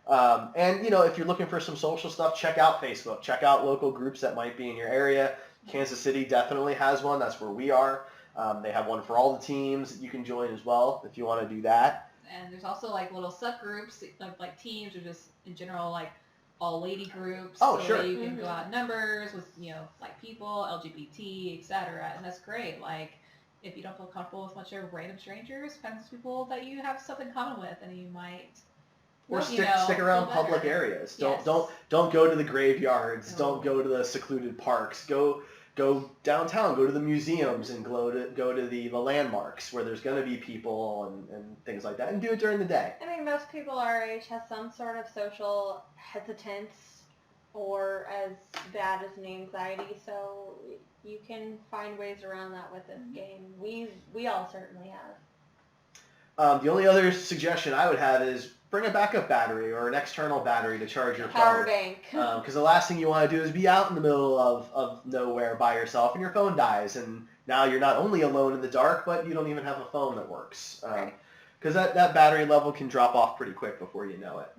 And if you're looking for some social stuff, check out Facebook, check out local groups that might be in your area. Kansas City definitely has one. That's where we are. They have one for all the teams that you can join as well if you want to do that. And there's also little subgroups like teams or just in general all lady groups. Oh, so sure. That you can go out in numbers with people, LGBT, etc. And that's great. If you don't feel comfortable with a bunch of random strangers, find some people that you have something in common with, and you might. Or stick around public areas. Don't go to the graveyards. Don't go to the secluded parks. Go downtown. Go to the museums and go to the landmarks where there's going to be people and things like that. And do it during the day. I think most people our age have some sort of social hesitance or as bad as an anxiety. So you can find ways around that with this game. We all certainly have. The only other suggestion I would have is bring a backup battery or an external battery to charge your phone. Power bank. Because the last thing you want to do is be out in the middle of nowhere by yourself and your phone dies. And now you're not only alone in the dark, but you don't even have a phone that works. Because that battery level can drop off pretty quick before you know it.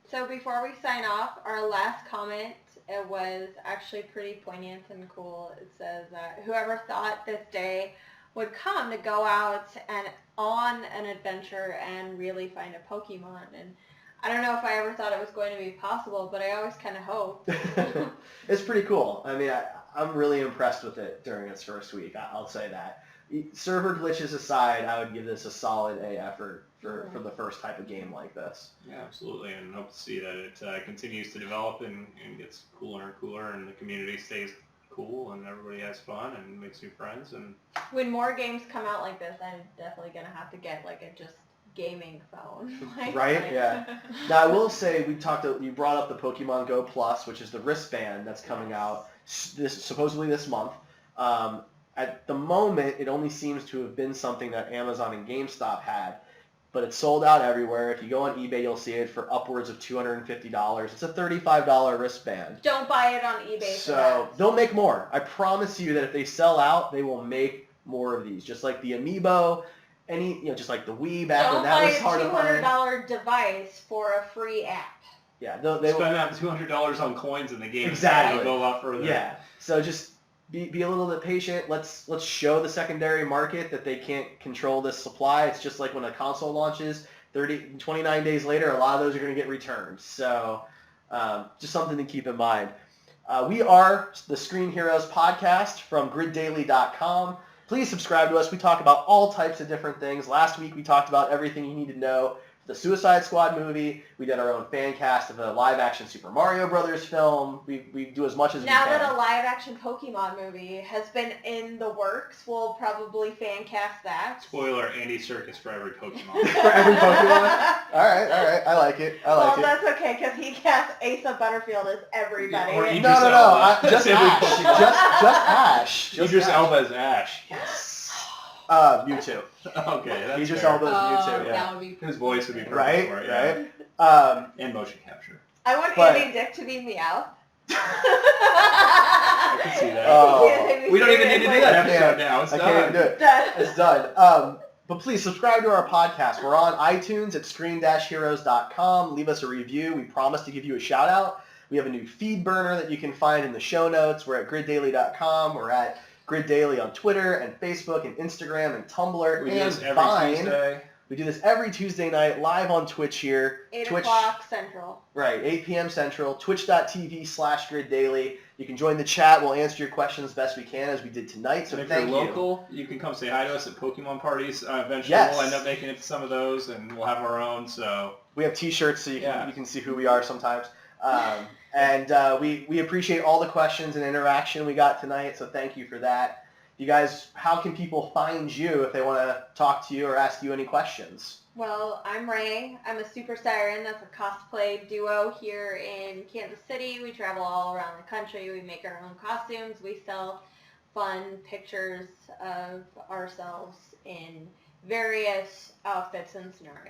So before we sign off, our last comment, it was actually pretty poignant and cool. It says, whoever thought this day would come to go out and on an adventure and really find a Pokemon. And I don't know if I ever thought it was going to be possible, but I always kind of hoped. It's pretty cool. I mean, I'm really impressed with it during its first week. I'll say that. Server glitches aside, I would give this a solid A effort for the first type of game like this. Yeah, absolutely, and hope to see that it continues to develop and gets cooler and cooler, and the community stays cool, and everybody has fun and makes new friends. And when more games come out like this, I'm definitely gonna have to get a just gaming phone. Right? Yeah. Now I will say you brought up the Pokemon Go Plus, which is the wristband that's coming out supposedly this month. At the moment, it only seems to have been something that Amazon and GameStop had, but it's sold out everywhere. If you go on eBay, you'll see it for upwards of $250. It's a $35 wristband. Don't buy it on eBay. So they'll make more. I promise you that if they sell out, they will make more of these. Just like the Amiibo, any, just like the Wii back when that was hard to find. $200 device for a free app. Yeah, they spend that $200 on coins in the game. Exactly. Go a lot further. Yeah. So just be a little bit patient. Let's show the secondary market that they can't control this supply. It's just like when a console launches, 29 days later, a lot of those are going to get returned. So just something to keep in mind. We are the Screen Heroes podcast from griddaily.com. Please subscribe to us. We talk about all types of different things. Last week we talked about everything you need to know. The Suicide Squad movie. We did our own fan cast of a live-action Super Mario Brothers film. We do as much as we can. Now that a live-action Pokemon movie has been in the works, we'll probably fan cast that. Spoiler, Andy Serkis for every Pokemon. For every Pokemon? All right. I like it. Well, that's okay, because he cast Asa Butterfield as everybody. Or no. Just Ash. Just Ash. Idris Elba as Ash. Yes. Mewtwo. Okay, that's Idris fair. Elba's Mewtwo. Yeah. That would be His voice would be perfect right, for it. Right. Yeah. And motion capture. I want Andy Dick to be Meowth. I can see that. Oh. We don't even need to do that episode now. It's I done. can't even do it. Done. It's done. But please subscribe to our podcast. We're on iTunes at screen-heroes.com. Leave us a review. We promise to give you a shout out. We have a new feed burner that you can find in the show notes. We're at griddaily.com. We're at griddaily on Twitter and Facebook and Instagram and Tumblr We do and this every Vine. Tuesday. We do this every Tuesday night live on Twitch here. 8 Twitch, o'clock Central. Right, 8 p.m. Central. Twitch.tv/griddaily. You can join the chat. We'll answer your questions best we can, as we did tonight. So and if thank you're you. local, you can come say hi to us at Pokemon parties. Eventually, Yes. we'll end up making it to some of those, and we'll have our own. So We have T-shirts, so you can see who we are sometimes. And we appreciate all the questions and interaction we got tonight. So thank you for that. You guys, how can people find you if they want to talk to you or ask you any questions? Well, I'm Ray. I'm a Super Siren. That's a cosplay duo here in Kansas City. We travel all around the country. We make our own costumes. We sell fun pictures of ourselves in various outfits and scenarios.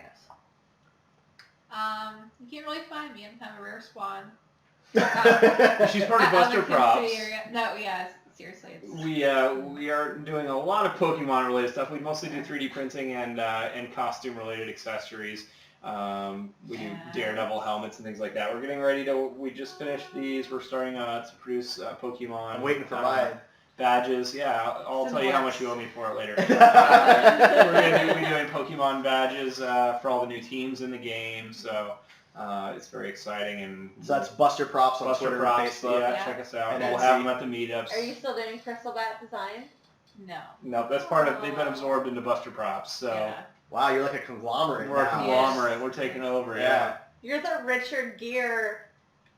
You can't really find me. I'm kind of a rare spawn. she's part of Buster Props. No, yeah, seriously. We are doing a lot of Pokemon related stuff. We mostly do 3D printing and costume related accessories. We do Daredevil helmets and things like that. We're getting ready to. We just finished these. We're starting to produce Pokemon. I'm waiting for mine. Badges. Yeah, I'll tell you how much you owe me for it later. We're going to be doing Pokemon badges for all the new teams in the game. So. It's very exciting, and so that's Buster Props on Twitter and Facebook. Yeah, check us out. And we'll have them at the meetups. Are you still doing Crystal Bat design? No. No, that's part of. They've been absorbed into Buster Props. So yeah. Wow, you're like a conglomerate. We're now. a conglomerate. Yes. We're taking over. Yeah. You're the Richard Gere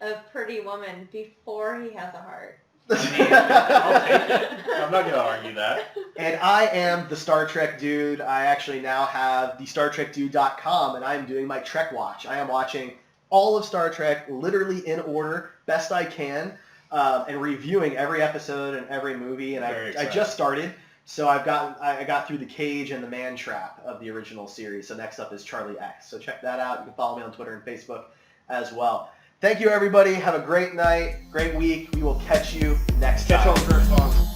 of Pretty Woman before he has a heart. I mean, I'll take it. I'm not going to argue that. And I am the Star Trek Dude. I actually now have the StarTrekDude.com, and I am doing my Trek Watch. I am watching all of Star Trek, literally in order, best I can, and reviewing every episode and every movie. And I just started, so I got through the Cage and the Man Trap of the original series. So next up is Charlie X. So check that out. You can follow me on Twitter and Facebook as well. Thank you, everybody. Have a great night, great week. We will catch you next time. Catch all the first ones.